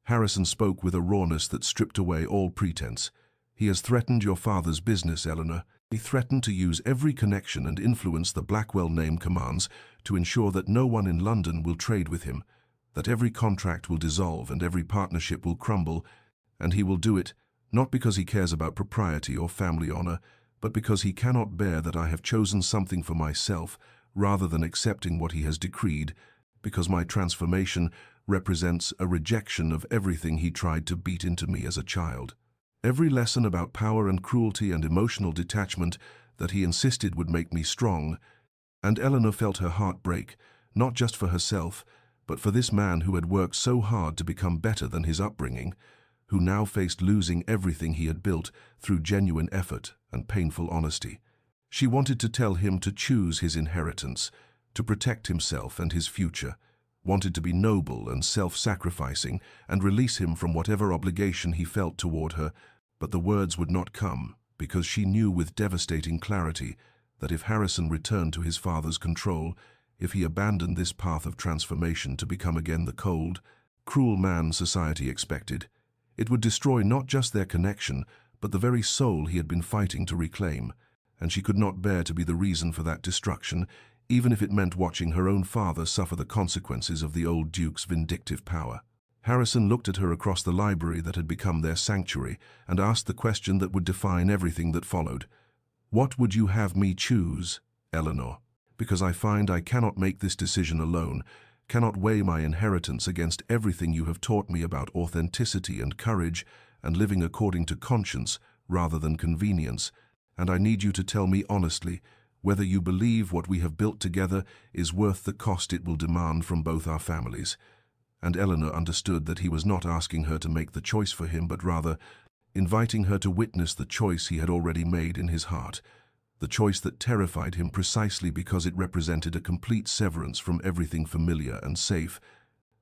Harrison spoke with a rawness that stripped away all pretense. "He has threatened your father's business, Eleanor. He threatened to use every connection and influence the Blackwell name commands to ensure that no one in London will trade with him, that every contract will dissolve and every partnership will crumble, and he will do it not because he cares about propriety or family honor, but because he cannot bear that I have chosen something for myself rather than accepting what he has decreed, because my transformation represents a rejection of everything he tried to beat into me as a child. Every lesson about power and cruelty and emotional detachment that he insisted would make me strong." And Eleanor felt her heart break, not just for herself, but for this man who had worked so hard to become better than his upbringing, who now faced losing everything he had built through genuine effort and painful honesty. She wanted to tell him to choose his inheritance, to protect himself and his future, wanted to be noble and self-sacrificing and release him from whatever obligation he felt toward her, but the words would not come because she knew with devastating clarity that if Harrison returned to his father's control, if he abandoned this path of transformation to become again the cold, cruel man society expected, it would destroy not just their connection, but the very soul he had been fighting to reclaim, and she could not bear to be the reason for that destruction, even if it meant watching her own father suffer the consequences of the old Duke's vindictive power. Harrison looked at her across the library that had become their sanctuary and asked the question that would define everything that followed. "What would you have me choose, Eleanor? Because I find I cannot make this decision alone, cannot weigh my inheritance against everything you have taught me about authenticity and courage and living according to conscience rather than convenience, and I need you to tell me honestly whether you believe what we have built together is worth the cost it will demand from both our families." And Eleanor understood that he was not asking her to make the choice for him, but rather inviting her to witness the choice he had already made in his heart, the choice that terrified him precisely because it represented a complete severance from everything familiar and safe,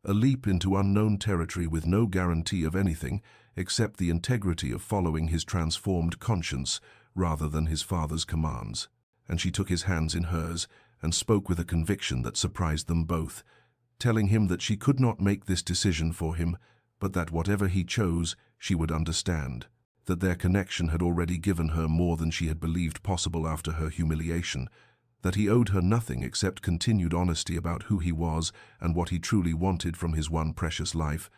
a leap into unknown territory with no guarantee of anything except the integrity of following his transformed conscience rather than his father's commands. And she took his hands in hers and spoke with a conviction that surprised them both, telling him that she could not make this decision for him, but that whatever he chose, she would understand, that their connection had already given her more than she had believed possible after her humiliation, that he owed her nothing except continued honesty about who he was and what he truly wanted from his one precious life.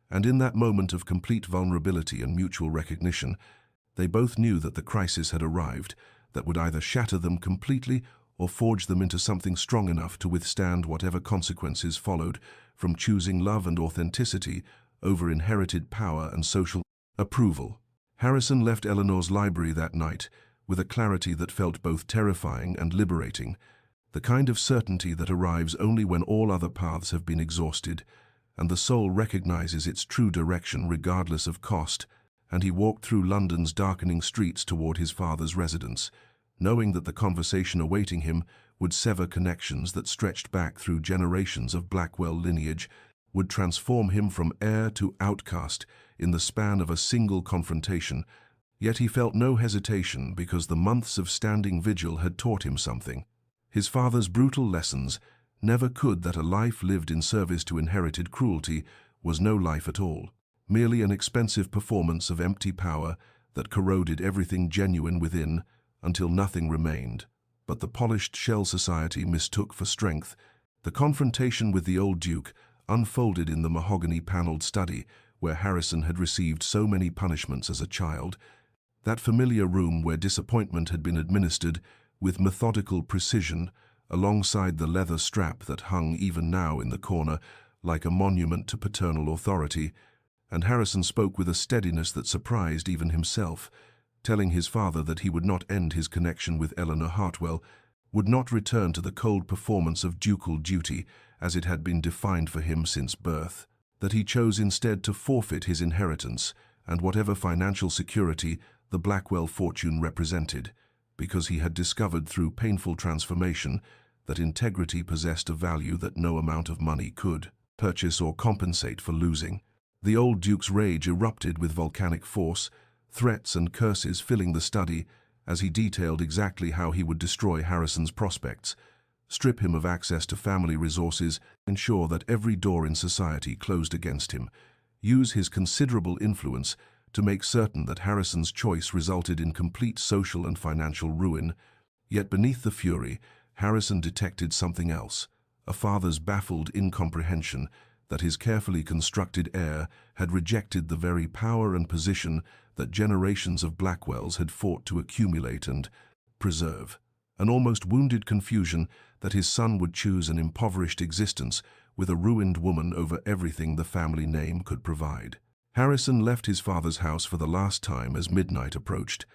And in that moment of complete vulnerability and mutual recognition, they both knew that the crisis had arrived, that would either shatter them completely or forge them into something strong enough to withstand whatever consequences followed from choosing love and authenticity over inherited power and social approval. Harrison left Eleanor's library that night with a clarity that felt both terrifying and liberating, the kind of certainty that arrives only when all other paths have been exhausted, and the soul recognizes its true direction regardless of cost, and he walked through London's darkening streets toward his father's residence, knowing that the conversation awaiting him would sever connections that stretched back through generations of Blackwell lineage, would transform him from heir to outcast in the span of a single confrontation. Yet he felt no hesitation because the months of standing vigil had taught him something. His father's brutal lessons never could that a life lived in service to inherited cruelty was no life at all, merely an expensive performance of empty power that corroded everything genuine within until nothing remained, but the polished shell society mistook for strength. The confrontation with the old Duke unfolded in the mahogany-paneled study where Harrison had received so many punishments as a child, that familiar room where disappointment had been administered with methodical precision alongside the leather strap that hung even now in the corner like a monument to paternal authority. And Harrison spoke with a steadiness that surprised even himself, telling his father that he would not end his connection with Eleanor Hartwell, would not return to the cold performance of ducal duty as it had been defined for him since birth, that he chose instead to forfeit his inheritance and whatever financial security the Blackwell fortune represented, because he had discovered through painful transformation that integrity possessed a value that no amount of money could purchase or compensate for losing. The old Duke's rage erupted with volcanic force, threats and curses filling the study as he detailed exactly how he would destroy Harrison's prospects, strip him of access to family resources, ensure that every door in society closed against him, use his considerable influence to make certain that Harrison's choice resulted in complete social and financial ruin. Yet beneath the fury, Harrison detected something else, a father's baffled incomprehension that his carefully constructed heir had rejected the very power and position that generations of Blackwells had fought to accumulate and preserve, an almost wounded confusion that his son would choose an impoverished existence with a ruined woman over everything the family name could provide. Harrison left his father's house for the last time as midnight approached,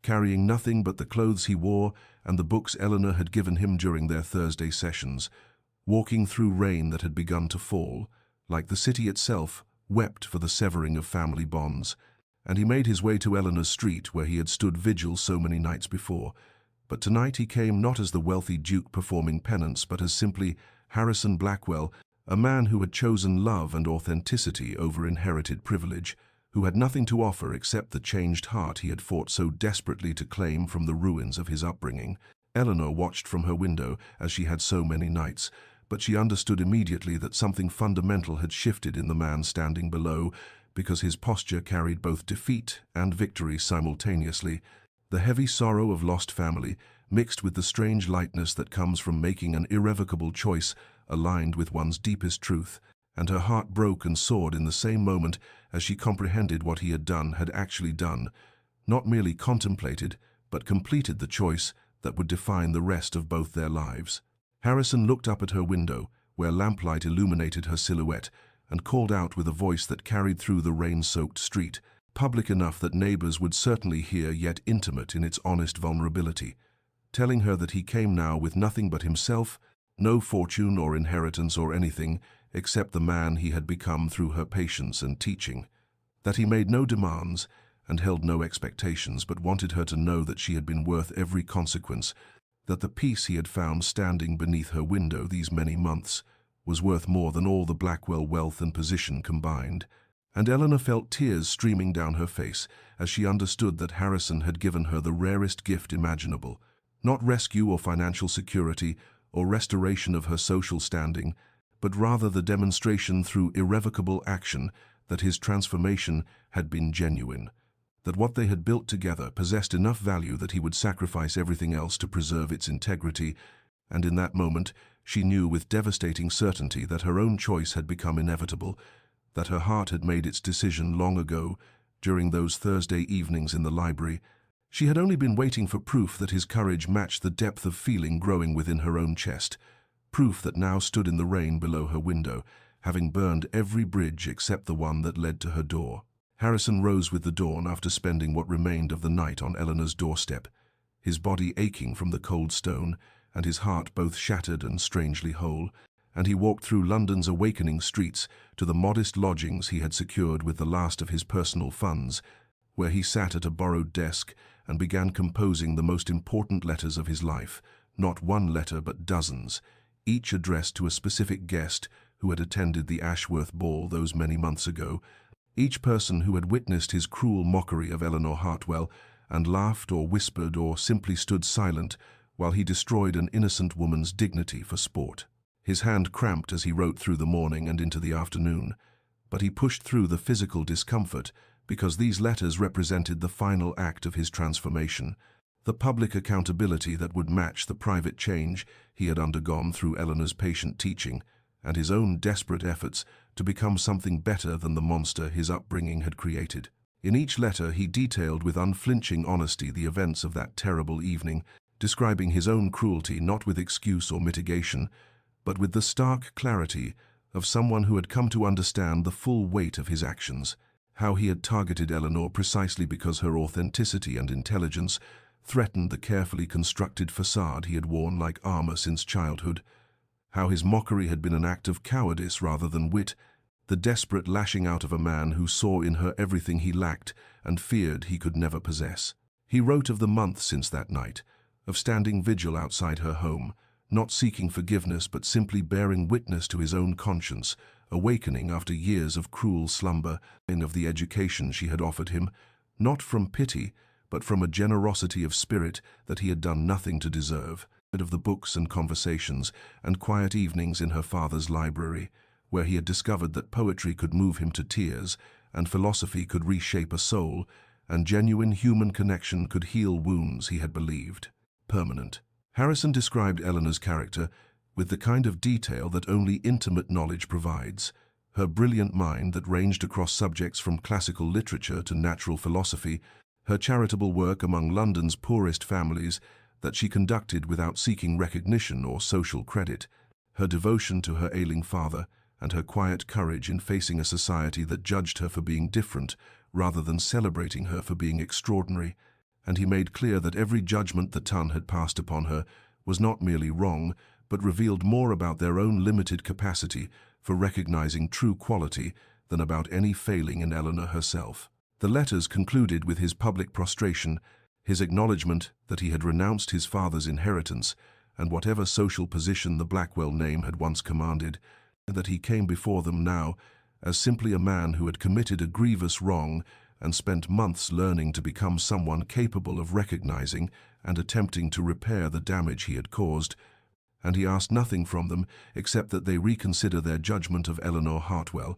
carrying nothing but the clothes he wore and the books Eleanor had given him during their Thursday sessions, walking through rain that had begun to fall, like the city itself, wept for the severing of family bonds, and he made his way to Eleanor's street where he had stood vigil so many nights before. But tonight he came not as the wealthy Duke performing penance, but as simply Harrison Blackwell, a man who had chosen love and authenticity over inherited privilege, who had nothing to offer except the changed heart he had fought so desperately to claim from the ruins of his upbringing. Eleanor watched from her window, as she had so many nights, but she understood immediately that something fundamental had shifted in the man standing below, because his posture carried both defeat and victory simultaneously. The heavy sorrow of lost family, mixed with the strange lightness that comes from making an irrevocable choice aligned with one's deepest truth, and her heart broke and soared in the same moment as she comprehended what he had done had actually done, not merely contemplated, but completed the choice that would define the rest of both their lives. Harrison looked up at her window, where lamplight illuminated her silhouette, and called out with a voice that carried through the rain-soaked street, public enough that neighbors would certainly hear, yet intimate in its honest vulnerability, telling her that he came now with nothing but himself, no fortune or inheritance or anything, except the man he had become through her patience and teaching, that he made no demands and held no expectations, but wanted her to know that she had been worth every consequence, that the peace he had found standing beneath her window these many months was worth more than all the Blackwell wealth and position combined. And Eleanor felt tears streaming down her face as she understood that Harrison had given her the rarest gift imaginable, not rescue or financial security or restoration of her social standing, but rather the demonstration through irrevocable action that his transformation had been genuine, that what they had built together possessed enough value that he would sacrifice everything else to preserve its integrity. And in that moment, she knew with devastating certainty that her own choice had become inevitable, that her heart had made its decision long ago, during those Thursday evenings in the library. She had only been waiting for proof that his courage matched the depth of feeling growing within her own chest, proof that now stood in the rain below her window, having burned every bridge except the one that led to her door. Harrison rose with the dawn after spending what remained of the night on Eleanor's doorstep, his body aching from the cold stone, and his heart both shattered and strangely whole, and he walked through London's awakening streets to the modest lodgings he had secured with the last of his personal funds, where he sat at a borrowed desk and began composing the most important letters of his life, not one letter but dozens, each addressed to a specific guest who had attended the Ashworth ball those many months ago, each person who had witnessed his cruel mockery of Eleanor Hartwell and laughed or whispered or simply stood silent while he destroyed an innocent woman's dignity for sport. His hand cramped as he wrote through the morning and into the afternoon, but he pushed through the physical discomfort because these letters represented the final act of his transformation, the public accountability that would match the private change he had undergone through Eleanor's patient teaching, and his own desperate efforts to become something better than the monster his upbringing had created. In each letter he detailed with unflinching honesty the events of that terrible evening, describing his own cruelty not with excuse or mitigation, but with the stark clarity of someone who had come to understand the full weight of his actions, how he had targeted Eleanor precisely because her authenticity and intelligence threatened the carefully constructed facade he had worn like armor since childhood, how his mockery had been an act of cowardice rather than wit, the desperate lashing out of a man who saw in her everything he lacked and feared he could never possess. He wrote of the month since that night, of standing vigil outside her home, not seeking forgiveness but simply bearing witness to his own conscience, awakening after years of cruel slumber, and of the education she had offered him, not from pity, but from a generosity of spirit that he had done nothing to deserve, of the books and conversations and quiet evenings in her father's library, where he had discovered that poetry could move him to tears, and philosophy could reshape a soul, and genuine human connection could heal wounds he had believed permanent. Harrison described Eleanor's character with the kind of detail that only intimate knowledge provides. Her brilliant mind that ranged across subjects from classical literature to natural philosophy, her charitable work among London's poorest families that she conducted without seeking recognition or social credit, her devotion to her ailing father, and her quiet courage in facing a society that judged her for being different rather than celebrating her for being extraordinary. And he made clear that every judgment the Ton had passed upon her was not merely wrong, but revealed more about their own limited capacity for recognizing true quality than about any failing in Eleanor herself. The letters concluded with his public prostration, his acknowledgement that he had renounced his father's inheritance and whatever social position the Blackwell name had once commanded, and that he came before them now as simply a man who had committed a grievous wrong and spent months learning to become someone capable of recognizing and attempting to repair the damage he had caused, and he asked nothing from them except that they reconsider their judgment of Eleanor Hartwell,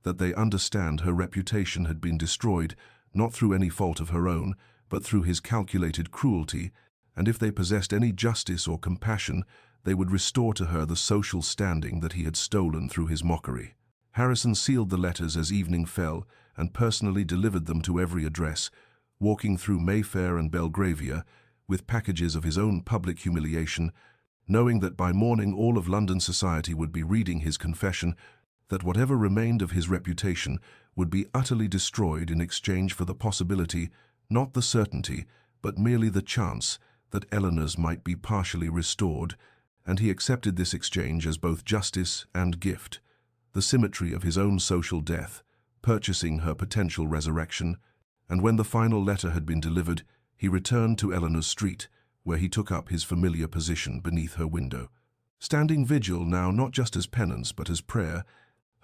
that they understand her reputation had been destroyed not through any fault of her own, but through his calculated cruelty, and if they possessed any justice or compassion, they would restore to her the social standing that he had stolen through his mockery. Harrison sealed the letters as evening fell and personally delivered them to every address, walking through Mayfair and Belgravia with packages of his own public humiliation, knowing that by morning all of London society would be reading his confession, that whatever remained of his reputation would be utterly destroyed in exchange for the possibility, not the certainty, but merely the chance that Eleanor's might be partially restored, and he accepted this exchange as both justice and gift, the symmetry of his own social death, purchasing her potential resurrection, and when the final letter had been delivered, he returned to Eleanor's street, where he took up his familiar position beneath her window, standing vigil now not just as penance but as prayer,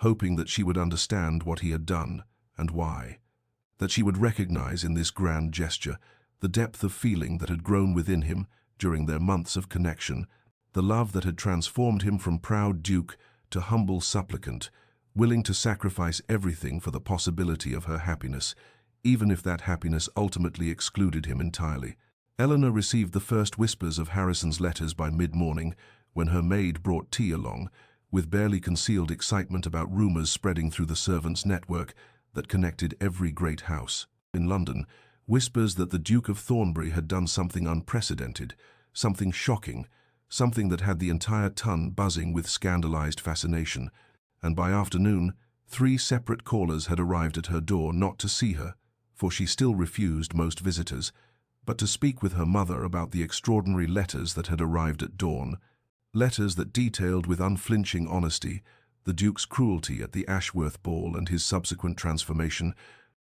hoping that she would understand what he had done and why, that she would recognize in this grand gesture the depth of feeling that had grown within him during their months of connection, the love that had transformed him from proud duke to humble supplicant, willing to sacrifice everything for the possibility of her happiness, even if that happiness ultimately excluded him entirely. Eleanor received the first whispers of Harrison's letters by mid-morning, when her maid brought tea along, with barely concealed excitement about rumors spreading through the servants' network that connected every great house in London, whispers that the Duke of Thornbury had done something unprecedented, something shocking, something that had the entire Ton buzzing with scandalized fascination, and by afternoon, 3 separate callers had arrived at her door not to see her, for she still refused most visitors, but to speak with her mother about the extraordinary letters that had arrived at dawn, letters that detailed with unflinching honesty the Duke's cruelty at the Ashworth ball and his subsequent transformation,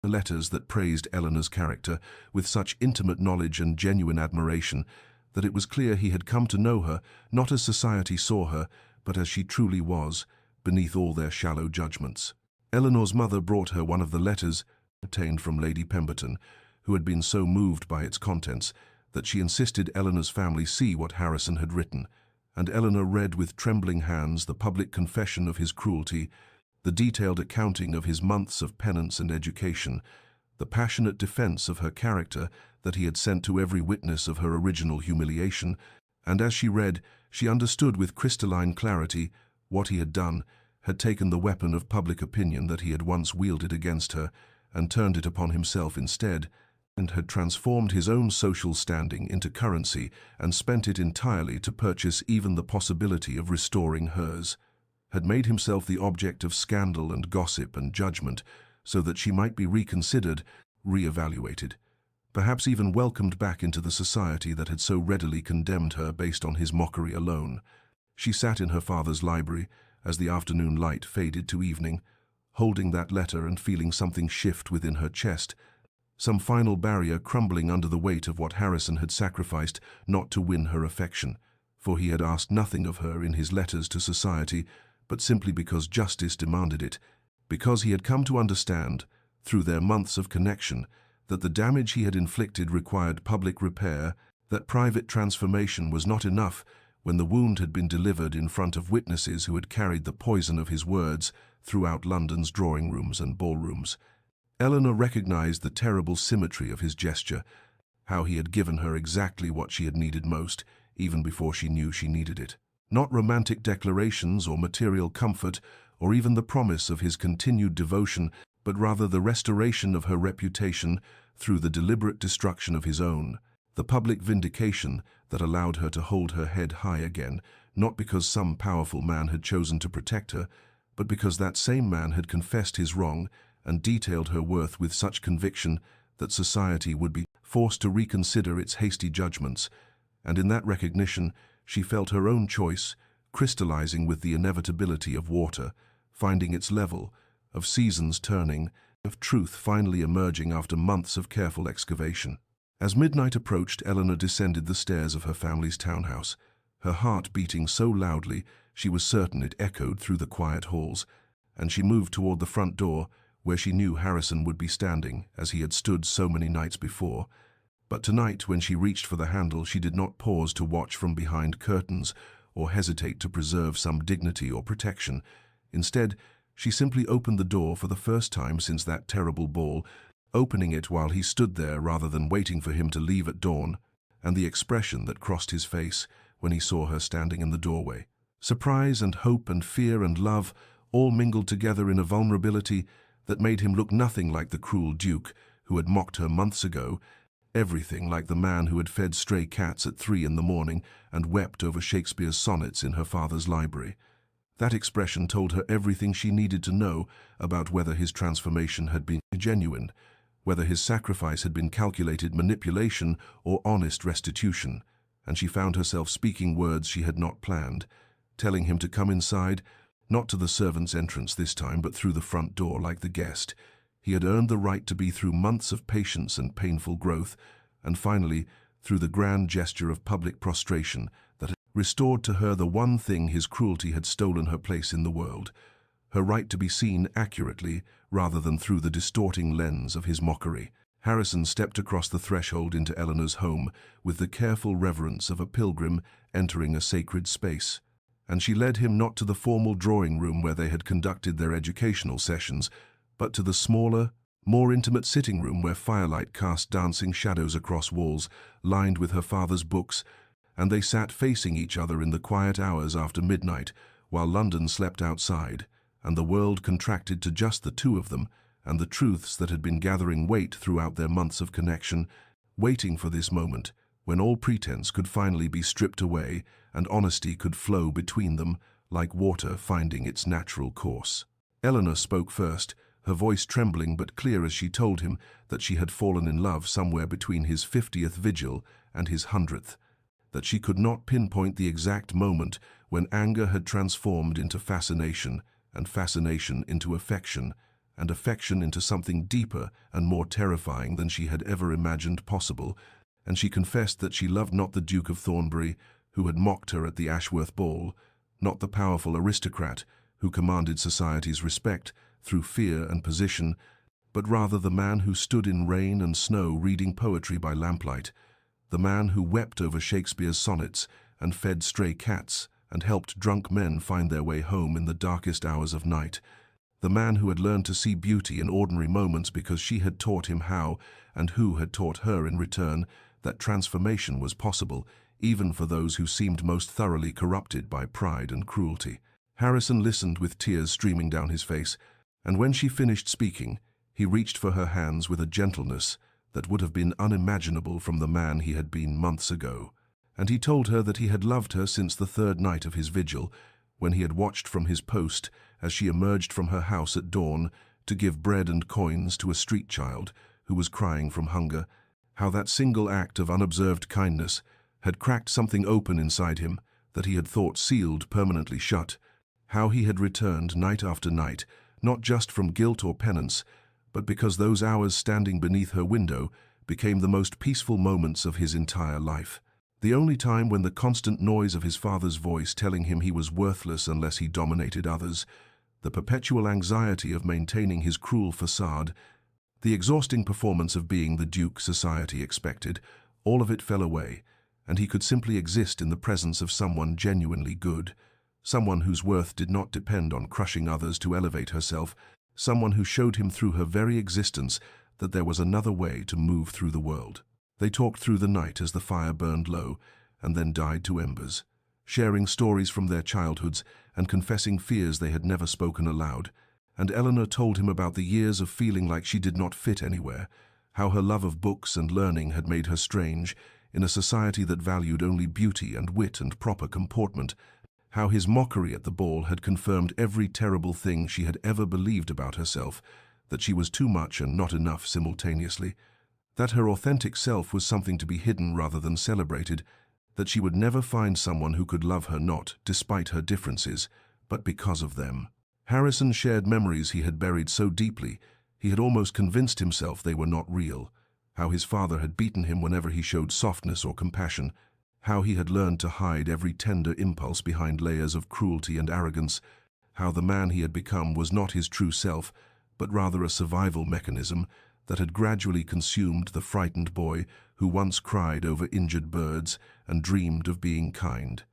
letters that praised Eleanor's character with such intimate knowledge and genuine admiration that it was clear he had come to know her not as society saw her, but as she truly was, beneath all their shallow judgments. Eleanor's mother brought her one of the letters obtained from Lady Pemberton, who had been so moved by its contents that she insisted Eleanor's family see what Harrison had written, and Eleanor read with trembling hands the public confession of his cruelty, the detailed accounting of his months of penance and education, the passionate defense of her character that he had sent to every witness of her original humiliation, and as she read, she understood with crystalline clarity what he had done, had taken the weapon of public opinion that he had once wielded against her and turned it upon himself instead, and had transformed his own social standing into currency and spent it entirely to purchase even the possibility of restoring hers, had made himself the object of scandal and gossip and judgment so that she might be reconsidered, re-evaluated, perhaps even welcomed back into the society that had so readily condemned her based on his mockery alone. She sat in her father's library as the afternoon light faded to evening, holding that letter and feeling something shift within her chest, some final barrier crumbling under the weight of what Harrison had sacrificed not to win her affection, for he had asked nothing of her in his letters to society, but simply because justice demanded it, because he had come to understand, through their months of connection, that the damage he had inflicted required public repair, that private transformation was not enough when the wound had been delivered in front of witnesses who had carried the poison of his words throughout London's drawing rooms and ballrooms. Eleanor recognized the terrible symmetry of his gesture, how he had given her exactly what she had needed most, even before she knew she needed it. Not romantic declarations or material comfort, or even the promise of his continued devotion, but rather the restoration of her reputation through the deliberate destruction of his own, the public vindication that allowed her to hold her head high again, not because some powerful man had chosen to protect her, but because that same man had confessed his wrong and detailed her worth with such conviction that society would be forced to reconsider its hasty judgments, and in that recognition she felt her own choice crystallizing with the inevitability of water, finding its level, of seasons turning, of truth finally emerging after months of careful excavation. As midnight approached, Eleanor descended the stairs of her family's townhouse, her heart beating so loudly she was certain it echoed through the quiet halls, and she moved toward the front door, where she knew Harrison would be standing, as he had stood so many nights before. But tonight, when she reached for the handle, she did not pause to watch from behind curtains or hesitate to preserve some dignity or protection. Instead, she simply opened the door for the first time since that terrible ball, opening it while he stood there rather than waiting for him to leave at dawn, and the expression that crossed his face when he saw her standing in the doorway. Surprise and hope and fear and love all mingled together in a vulnerability that made him look nothing like the cruel Duke who had mocked her months ago, everything like the man who had fed stray cats at 3 in the morning and wept over Shakespeare's sonnets in her father's library. That expression told her everything she needed to know about whether his transformation had been genuine, whether his sacrifice had been calculated manipulation or honest restitution, and she found herself speaking words she had not planned, telling him to come inside, not to the servant's entrance this time, but through the front door like the guest. He had earned the right to be through months of patience and painful growth, and finally, through the grand gesture of public prostration that had restored to her the one thing his cruelty had stolen her place in the world, her right to be seen accurately rather than through the distorting lens of his mockery. Harrison stepped across the threshold into Eleanor's home with the careful reverence of a pilgrim entering a sacred space, and she led him not to the formal drawing room where they had conducted their educational sessions, but to the smaller, more intimate sitting room where firelight cast dancing shadows across walls lined with her father's books, and they sat facing each other in the quiet hours after midnight, while London slept outside, and the world contracted to just the two of them, and the truths that had been gathering weight throughout their months of connection, waiting for this moment, when all pretense could finally be stripped away and honesty could flow between them like water finding its natural course. Eleanor spoke first, her voice trembling but clear as she told him that she had fallen in love somewhere between his 50th vigil and his 100th, that she could not pinpoint the exact moment when anger had transformed into fascination, and fascination into affection, and affection into something deeper and more terrifying than she had ever imagined possible, and she confessed that she loved not the Duke of Thornbury, who had mocked her at the Ashworth ball, not the powerful aristocrat who commanded society's respect through fear and position, but rather the man who stood in rain and snow reading poetry by lamplight, the man who wept over Shakespeare's sonnets and fed stray cats and helped drunk men find their way home in the darkest hours of night, The man who had learned to see beauty in ordinary moments because she had taught him how, and who had taught her in return that transformation was possible, even for those who seemed most thoroughly corrupted by pride and cruelty. Harrison listened with tears streaming down his face, and when she finished speaking, he reached for her hands with a gentleness that would have been unimaginable from the man he had been months ago. And he told her that he had loved her since the third night of his vigil, when he had watched from his post as she emerged from her house at dawn to give bread and coins to a street child who was crying from hunger, how that single act of unobserved kindness had cracked something open inside him that he had thought sealed permanently shut, how he had returned night after night, not just from guilt or penance, but because those hours standing beneath her window became the most peaceful moments of his entire life. The only time when the constant noise of his father's voice telling him he was worthless unless he dominated others, the perpetual anxiety of maintaining his cruel facade, the exhausting performance of being the Duke society expected, all of it fell away, and he could simply exist in the presence of someone genuinely good, someone whose worth did not depend on crushing others to elevate herself, someone who showed him through her very existence that there was another way to move through the world. They talked through the night as the fire burned low and then died to embers, sharing stories from their childhoods and confessing fears they had never spoken aloud. And Eleanor told him about the years of feeling like she did not fit anywhere, how her love of books and learning had made her strange in a society that valued only beauty and wit and proper comportment, how his mockery at the ball had confirmed every terrible thing she had ever believed about herself, that she was too much and not enough simultaneously, that her authentic self was something to be hidden rather than celebrated, that she would never find someone who could love her not despite her differences, but because of them. Harrison shared memories he had buried so deeply, he had almost convinced himself they were not real, how his father had beaten him whenever he showed softness or compassion, how he had learned to hide every tender impulse behind layers of cruelty and arrogance, how the man he had become was not his true self, but rather a survival mechanism that had gradually consumed the frightened boy who once cried over injured birds and dreamed of being kind.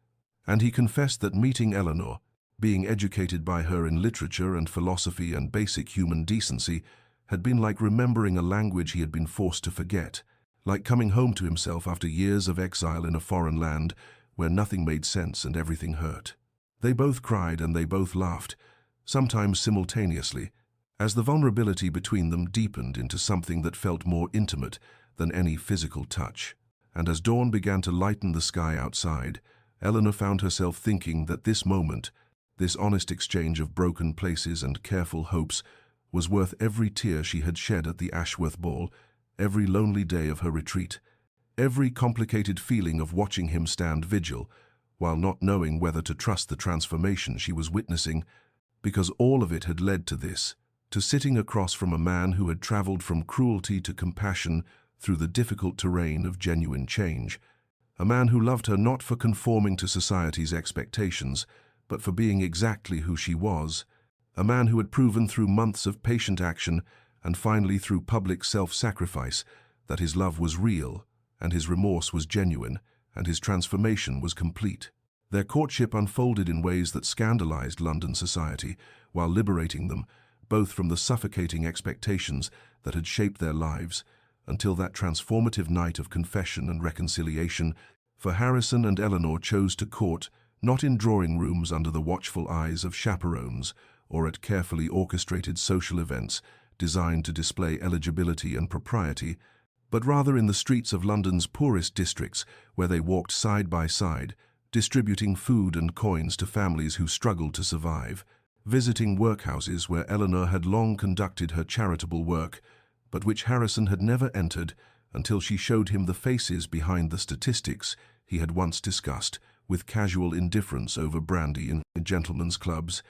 And he confessed that meeting Eleanor, being educated by her in literature and philosophy and basic human decency, had been like remembering a language he had been forced to forget, like coming home to himself after years of exile in a foreign land where nothing made sense and everything hurt. They both cried and they both laughed, sometimes simultaneously, as the vulnerability between them deepened into something that felt more intimate than any physical touch. And as dawn began to lighten the sky outside, Eleanor found herself thinking that this moment, this honest exchange of broken places and careful hopes, was worth every tear she had shed at the Ashworth ball, every lonely day of her retreat, every complicated feeling of watching him stand vigil, while not knowing whether to trust the transformation she was witnessing, because all of it had led to this, to sitting across from a man who had traveled from cruelty to compassion through the difficult terrain of genuine change, a man who loved her not for conforming to society's expectations, but for being exactly who she was, a man who had proven through months of patient action and finally through public self-sacrifice that his love was real and his remorse was genuine and his transformation was complete. Their courtship unfolded in ways that scandalized London society while liberating them, both from the suffocating expectations that had shaped their lives, until that transformative night of confession and reconciliation, for Harrison and Eleanor chose to court not in drawing rooms under the watchful eyes of chaperones or at carefully orchestrated social events designed to display eligibility and propriety, but rather in the streets of London's poorest districts where they walked side by side, distributing food and coins to families who struggled to survive, visiting workhouses where Eleanor had long conducted her charitable work, but which Harrison had never entered until she showed him the faces behind the statistics he had once discussed with casual indifference over brandy in gentlemen's clubs,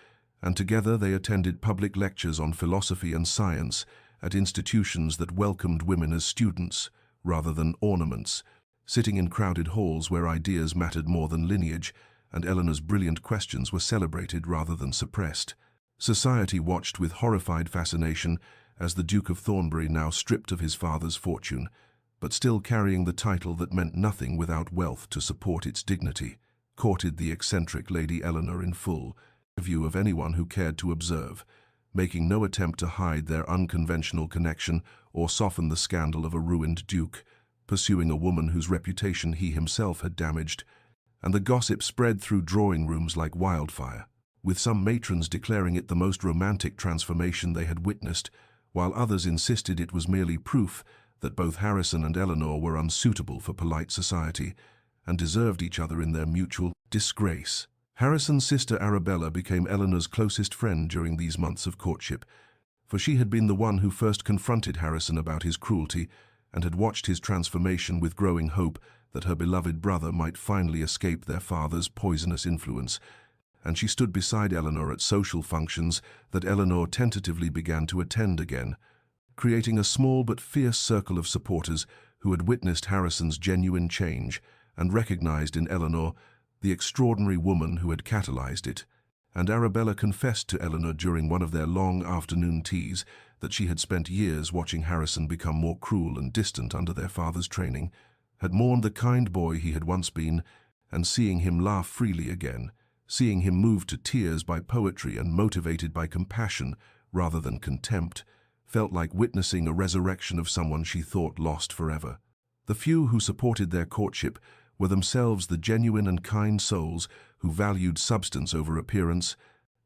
and together they attended public lectures on philosophy and science at institutions that welcomed women as students rather than ornaments, sitting in crowded halls where ideas mattered more than lineage, and Eleanor's brilliant questions were celebrated rather than suppressed. Society watched with horrified fascination as the Duke of Thornbury, now stripped of his father's fortune, but still carrying the title that meant nothing without wealth to support its dignity, courted the eccentric Lady Eleanor in full view of anyone who cared to observe, making no attempt to hide their unconventional connection or soften the scandal of a ruined duke, pursuing a woman whose reputation he himself had damaged. And the gossip spread through drawing rooms like wildfire, with some matrons declaring it the most romantic transformation they had witnessed, while others insisted it was merely proof that both Harrison and Eleanor were unsuitable for polite society and deserved each other in their mutual disgrace. Harrison's sister Arabella became Eleanor's closest friend during these months of courtship, for she had been the one who first confronted Harrison about his cruelty and had watched his transformation with growing hope that her beloved brother might finally escape their father's poisonous influence. And she stood beside Eleanor at social functions that Eleanor tentatively began to attend again, creating a small but fierce circle of supporters who had witnessed Harrison's genuine change and recognized in Eleanor the extraordinary woman who had catalyzed it. And Arabella confessed to Eleanor during one of their long afternoon teas that she had spent years watching Harrison become more cruel and distant under their father's training, had mourned the kind boy he had once been, and seeing him laugh freely again, seeing him moved to tears by poetry and motivated by compassion rather than contempt, felt like witnessing a resurrection of someone she thought lost forever. The few who supported their courtship were themselves the genuine and kind souls who valued substance over appearance,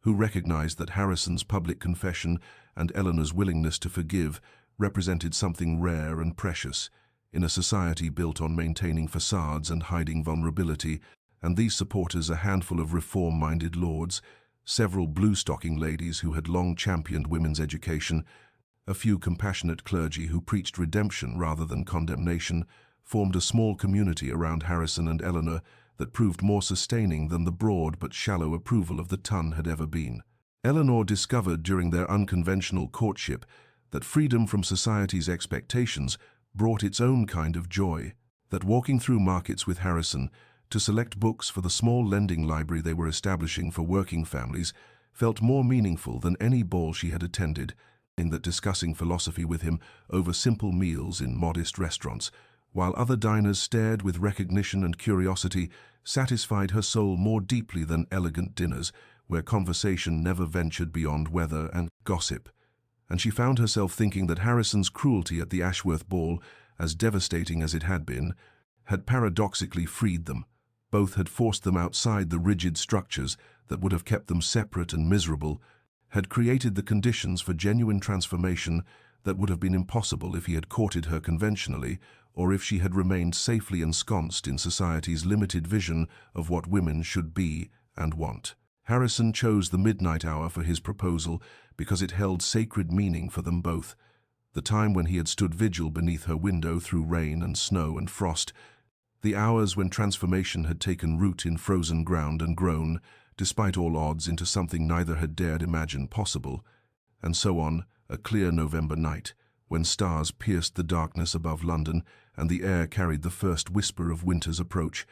who recognized that Harrison's public confession and Eleanor's willingness to forgive represented something rare and precious in a society built on maintaining facades and hiding vulnerability. And these supporters, a handful of reform-minded lords, several blue-stocking ladies who had long championed women's education, a few compassionate clergy who preached redemption rather than condemnation, formed a small community around Harrison and Eleanor that proved more sustaining than the broad but shallow approval of the ton had ever been. Eleanor discovered during their unconventional courtship that freedom from society's expectations brought its own kind of joy, that walking through markets with Harrison to select books for the small lending library they were establishing for working families felt more meaningful than any ball she had attended, in that discussing philosophy with him over simple meals in modest restaurants, while other diners stared with recognition and curiosity, satisfied her soul more deeply than elegant dinners, where conversation never ventured beyond weather and gossip. And she found herself thinking that Harrison's cruelty at the Ashworth ball, as devastating as it had been, had paradoxically freed them. Both had forced them outside the rigid structures that would have kept them separate and miserable, had created the conditions for genuine transformation that would have been impossible if he had courted her conventionally, or if she had remained safely ensconced in society's limited vision of what women should be and want. Harrison chose the midnight hour for his proposal because it held sacred meaning for them both. The time when he had stood vigil beneath her window through rain and snow and frost, the hours when transformation had taken root in frozen ground and grown, despite all odds, into something neither had dared imagine possible. And so on, a clear November night, when stars pierced the darkness above London and the air carried the first whisper of winter's approach,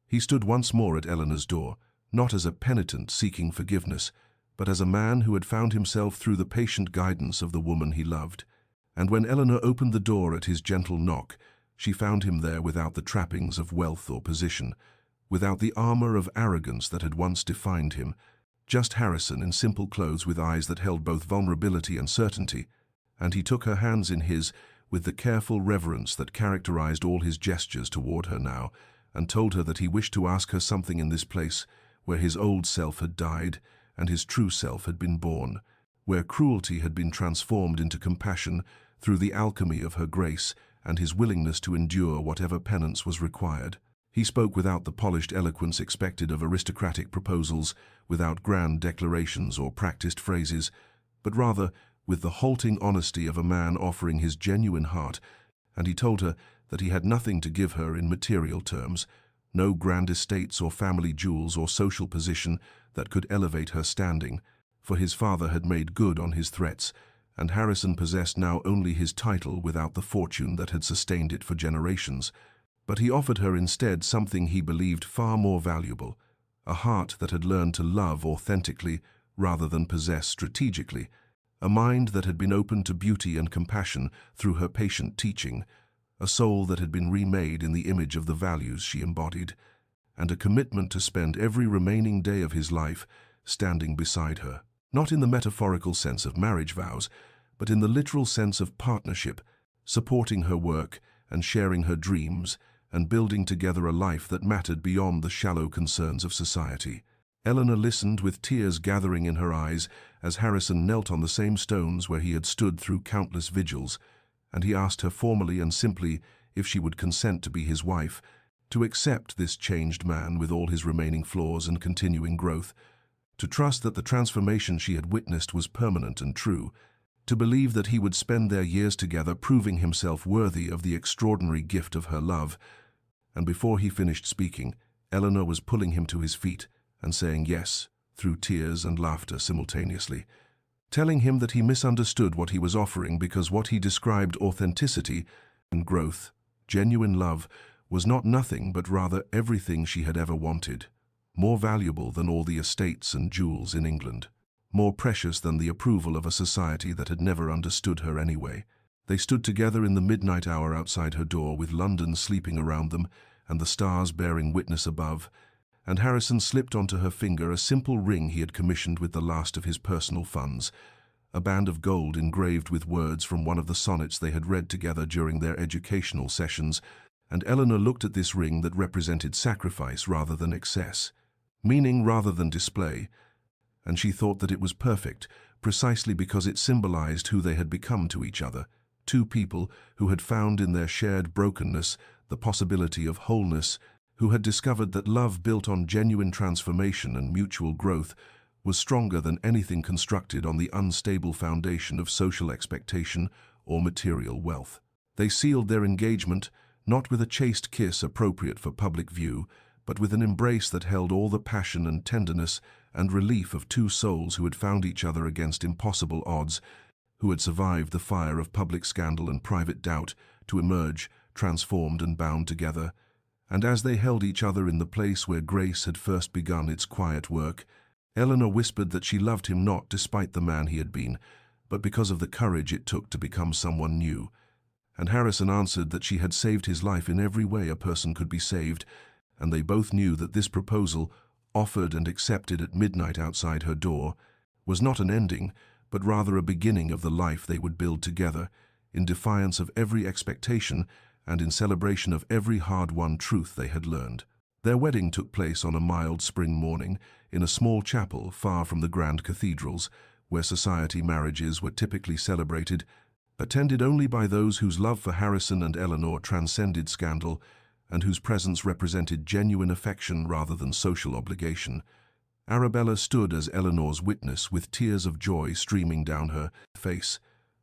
he stood once more at Eleanor's door, not as a penitent seeking forgiveness, but as a man who had found himself through the patient guidance of the woman he loved. And when Eleanor opened the door at his gentle knock, she found him there without the trappings of wealth or position, without the armor of arrogance that had once defined him, just Harrison in simple clothes with eyes that held both vulnerability and certainty. And he took her hands in his with the careful reverence that characterized all his gestures toward her now, and told her that he wished to ask her something in this place where his old self had died and his true self had been born, where cruelty had been transformed into compassion through the alchemy of her grace and his willingness to endure whatever penance was required. He spoke without the polished eloquence expected of aristocratic proposals, without grand declarations or practiced phrases, but rather with the halting honesty of a man offering his genuine heart, and he told her that he had nothing to give her in material terms, no grand estates or family jewels or social position that could elevate her standing, for his father had made good on his threats, and Harrison possessed now only his title without the fortune that had sustained it for generations. But he offered her instead something he believed far more valuable, a heart that had learned to love authentically rather than possess strategically, a mind that had been open to beauty and compassion through her patient teaching, a soul that had been remade in the image of the values she embodied, and a commitment to spend every remaining day of his life standing beside her. not in the metaphorical sense of marriage vows, but in the literal sense of partnership, supporting her work and sharing her dreams and building together a life that mattered beyond the shallow concerns of society. Eleanor listened with tears gathering in her eyes as Harrison knelt on the same stones where he had stood through countless vigils, and he asked her formally and simply if she would consent to be his wife, to accept this changed man with all his remaining flaws and continuing growth, to trust that the transformation she had witnessed was permanent and true, to believe that he would spend their years together proving himself worthy of the extraordinary gift of her love. And before he finished speaking, Eleanor was pulling him to his feet and saying yes, through tears and laughter simultaneously, telling him that he misunderstood what he was offering because what he described authenticity and growth, genuine love, was not nothing but rather everything she had ever wanted, more valuable than all the estates and jewels in England, more precious than the approval of a society that had never understood her anyway. They stood together in the midnight hour outside her door with London sleeping around them and the stars bearing witness above, and Harrison slipped onto her finger a simple ring he had commissioned with the last of his personal funds, a band of gold engraved with words from one of the sonnets they had read together during their educational sessions, and Eleanor looked at this ring that represented sacrifice rather than excess, meaning rather than display, and she thought that it was perfect, precisely because it symbolized who they had become to each other, two people who had found in their shared brokenness the possibility of wholeness, who had discovered that love built on genuine transformation and mutual growth was stronger than anything constructed on the unstable foundation of social expectation or material wealth. They sealed their engagement, not with a chaste kiss appropriate for public view, but with an embrace that held all the passion and tenderness and relief of two souls who had found each other against impossible odds, who had survived the fire of public scandal and private doubt to emerge, transformed and bound together. And as they held each other in the place where grace had first begun its quiet work, Eleanor whispered that she loved him not despite the man he had been, but because of the courage it took to become someone new. And Harrison answered that she had saved his life in every way a person could be saved, and they both knew that this proposal, offered and accepted at midnight outside her door, was not an ending, but rather a beginning of the life they would build together, in defiance of every expectation and in celebration of every hard-won truth they had learned. Their wedding took place on a mild spring morning in a small chapel far from the grand cathedrals, where society marriages were typically celebrated, attended only by those whose love for Harrison and Eleanor transcended scandal and whose presence represented genuine affection rather than social obligation. Arabella stood as Eleanor's witness with tears of joy streaming down her face.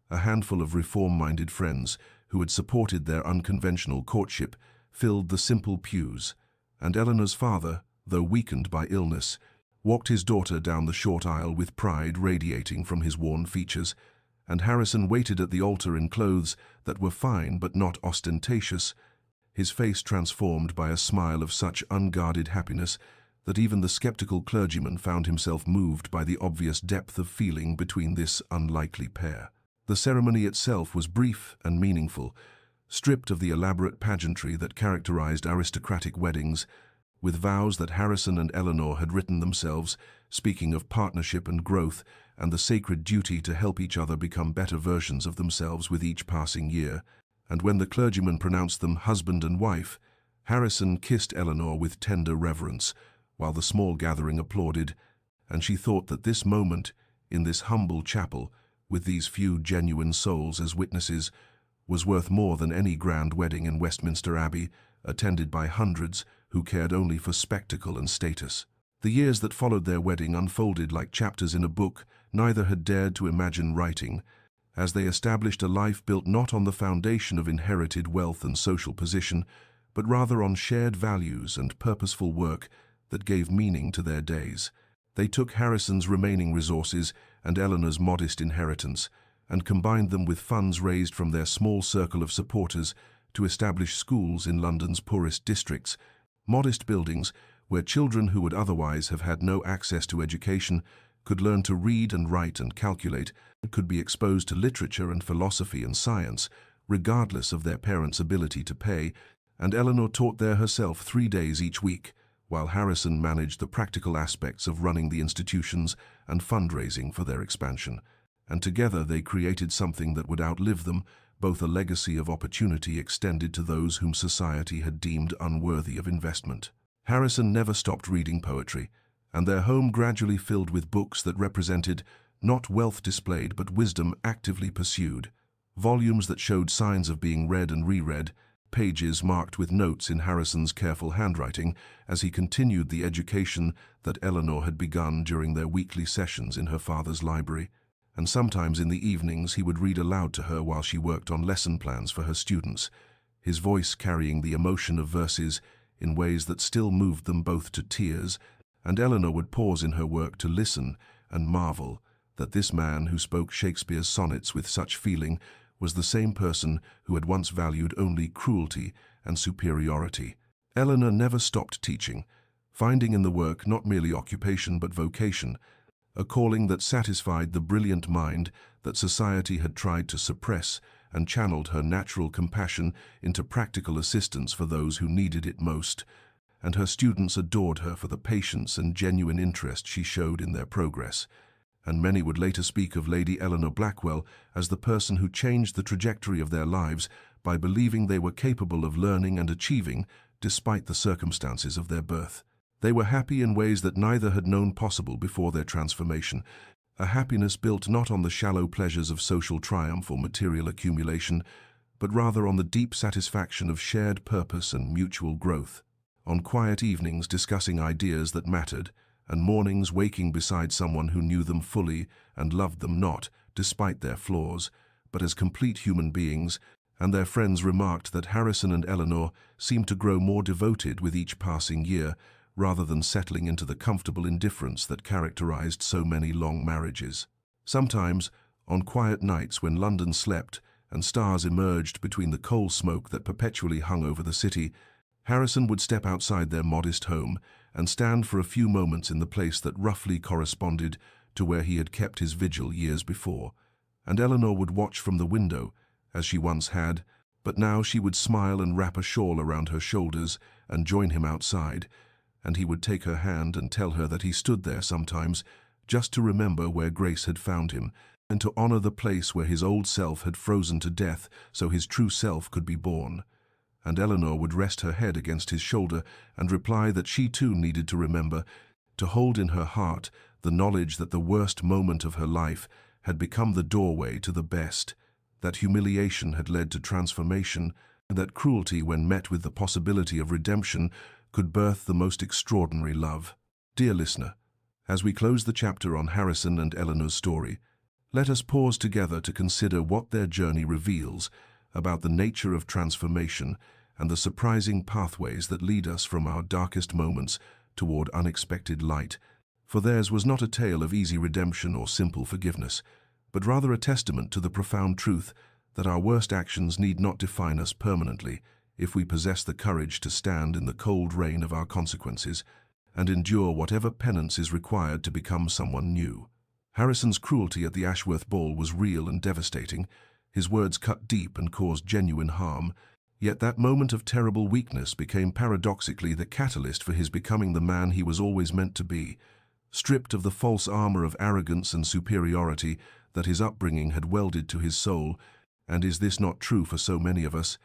A handful of reform-minded friends who had supported their unconventional courtship filled the simple pews, and Eleanor's father, though weakened by illness, walked his daughter down the short aisle with pride radiating from his worn features, and Harrison waited at the altar in clothes that were fine but not ostentatious, his face transformed by a smile of such unguarded happiness that even the skeptical clergyman found himself moved by the obvious depth of feeling between this unlikely pair. The ceremony itself was brief and meaningful, stripped of the elaborate pageantry that characterized aristocratic weddings, with vows that Harrison and Eleanor had written themselves, speaking of partnership and growth and the sacred duty to help each other become better versions of themselves with each passing year. And when the clergyman pronounced them husband and wife, Harrison kissed Eleanor with tender reverence, while the small gathering applauded, and she thought that this moment, in this humble chapel, with these few genuine souls as witnesses, was worth more than any grand wedding in Westminster Abbey, attended by hundreds who cared only for spectacle and status. The years that followed their wedding unfolded like chapters in a book neither had dared to imagine writing, as they established a life built not on the foundation of inherited wealth and social position, but rather on shared values and purposeful work that gave meaning to their days. They took Harrison's remaining resources and Eleanor's modest inheritance and combined them with funds raised from their small circle of supporters to establish schools in London's poorest districts, modest buildings where children who would otherwise have had no access to education could learn to read and write and calculate, could be exposed to literature and philosophy and science, regardless of their parents' ability to pay, and Eleanor taught there herself 3 days each week, while Harrison managed the practical aspects of running the institutions and fundraising for their expansion. And together they created something that would outlive them, both a legacy of opportunity extended to those whom society had deemed unworthy of investment. Harrison never stopped reading poetry, and their home gradually filled with books that represented not wealth displayed but wisdom actively pursued. Volumes that showed signs of being read and reread, pages marked with notes in Harrison's careful handwriting as he continued the education that Eleanor had begun during their weekly sessions in her father's library. And sometimes in the evenings he would read aloud to her while she worked on lesson plans for her students, his voice carrying the emotion of verses in ways that still moved them both to tears, and Eleanor would pause in her work to listen and marvel that this man who spoke Shakespeare's sonnets with such feeling was the same person who had once valued only cruelty and superiority. Eleanor never stopped teaching, finding in the work not merely occupation but vocation, a calling that satisfied the brilliant mind that society had tried to suppress and channeled her natural compassion into practical assistance for those who needed it most, and her students adored her for the patience and genuine interest she showed in their progress. And many would later speak of Lady Eleanor Blackwell as the person who changed the trajectory of their lives by believing they were capable of learning and achieving despite the circumstances of their birth. They were happy in ways that neither had known possible before their transformation, a happiness built not on the shallow pleasures of social triumph or material accumulation, but rather on the deep satisfaction of shared purpose and mutual growth. On quiet evenings discussing ideas that mattered, and mornings waking beside someone who knew them fully and loved them not, despite their flaws, but as complete human beings, and their friends remarked that Harrison and Eleanor seemed to grow more devoted with each passing year, rather than settling into the comfortable indifference that characterized so many long marriages. Sometimes, on quiet nights when London slept and stars emerged between the coal smoke that perpetually hung over the city, Harrison would step outside their modest home and stand for a few moments in the place that roughly corresponded to where he had kept his vigil years before, and Eleanor would watch from the window, as she once had, but now she would smile and wrap a shawl around her shoulders and join him outside, and he would take her hand and tell her that he stood there sometimes just to remember where Grace had found him, and to honor the place where his old self had frozen to death so his true self could be born. And Eleanor would rest her head against his shoulder and reply that she too needed to remember, to hold in her heart the knowledge that the worst moment of her life had become the doorway to the best, that humiliation had led to transformation, and that cruelty, when met with the possibility of redemption, could birth the most extraordinary love. Dear listener, as we close the chapter on Harrison and Eleanor's story, let us pause together to consider what their journey reveals about the nature of transformation and the surprising pathways that lead us from our darkest moments toward unexpected light. For theirs was not a tale of easy redemption or simple forgiveness, but rather a testament to the profound truth that our worst actions need not define us permanently if we possess the courage to stand in the cold rain of our consequences and endure whatever penance is required to become someone new. Harrison's cruelty at the Ashworth ball was real and devastating. His words cut deep and caused genuine harm, yet that moment of terrible weakness became paradoxically the catalyst for his becoming the man he was always meant to be, stripped of the false armor of arrogance and superiority that his upbringing had welded to his soul. And is this not true for so many of us,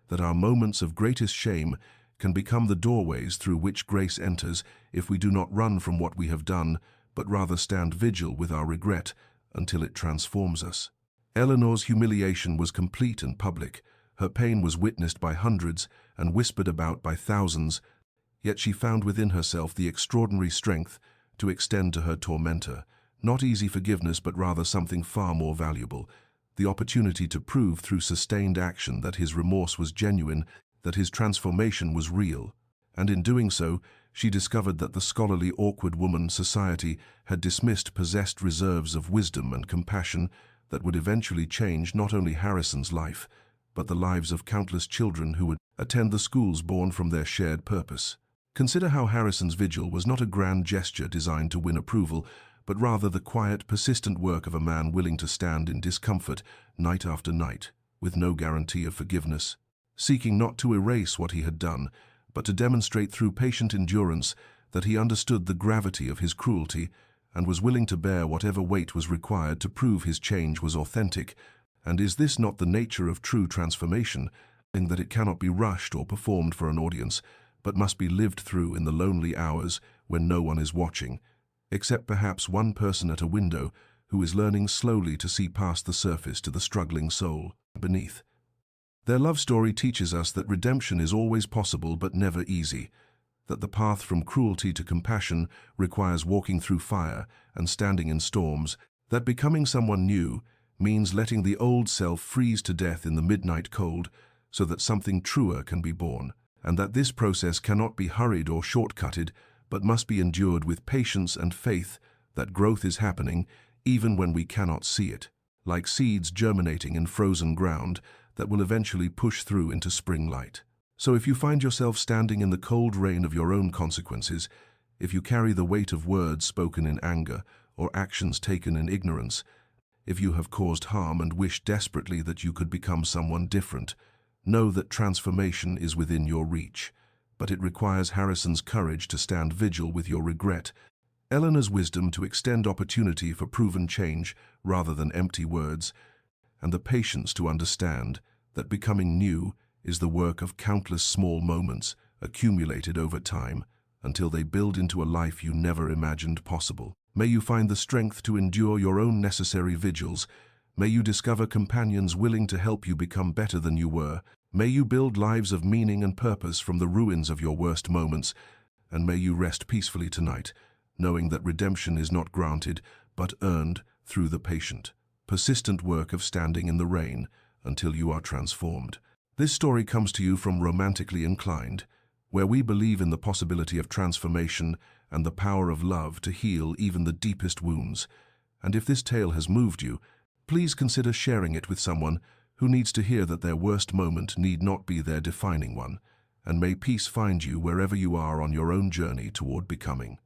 that our moments of greatest shame can become the doorways through which grace enters if we do not run from what we have done, but rather stand vigil with our regret until it transforms us? Eleanor's humiliation was complete and public. Her pain was witnessed by hundreds and whispered about by thousands, yet she found within herself the extraordinary strength to extend to her tormentor, not easy forgiveness but rather something far more valuable, the opportunity to prove through sustained action that his remorse was genuine, that his transformation was real. And in doing so, she discovered that the scholarly, awkward woman society had dismissed possessed reserves of wisdom and compassion that would eventually change not only Harrison's life, but the lives of countless children who would attend the schools born from their shared purpose. Consider how Harrison's vigil was not a grand gesture designed to win approval, but rather the quiet, persistent work of a man willing to stand in discomfort night after night, with no guarantee of forgiveness, seeking not to erase what he had done, but to demonstrate through patient endurance that he understood the gravity of his cruelty and was willing to bear whatever weight was required to prove his change was authentic. And is this not the nature of true transformation, in that it cannot be rushed or performed for an audience, but must be lived through in the lonely hours when no one is watching, except perhaps one person at a window who is learning slowly to see past the surface to the struggling soul beneath? Their love story teaches us that redemption is always possible but never easy, that the path from cruelty to compassion requires walking through fire and standing in storms, that becoming someone new means letting the old self freeze to death in the midnight cold so that something truer can be born, and that this process cannot be hurried or shortcutted, but must be endured with patience and faith that growth is happening even when we cannot see it, like seeds germinating in frozen ground that will eventually push through into spring light. So if you find yourself standing in the cold rain of your own consequences, if you carry the weight of words spoken in anger or actions taken in ignorance, if you have caused harm and wish desperately that you could become someone different, know that transformation is within your reach, but it requires Harrison's courage to stand vigil with your regret, Eleanor's wisdom to extend opportunity for proven change rather than empty words, and the patience to understand that becoming new is the work of countless small moments accumulated over time until they build into a life you never imagined possible. May you find the strength to endure your own necessary vigils. May you discover companions willing to help you become better than you were. May you build lives of meaning and purpose from the ruins of your worst moments. And may you rest peacefully tonight, knowing that redemption is not granted, but earned through the patient, persistent work of standing in the rain until you are transformed. This story comes to you from Romantically Inclined, where we believe in the possibility of transformation and the power of love to heal even the deepest wounds. And if this tale has moved you, please consider sharing it with someone who needs to hear that their worst moment need not be their defining one, and may peace find you wherever you are on your own journey toward becoming.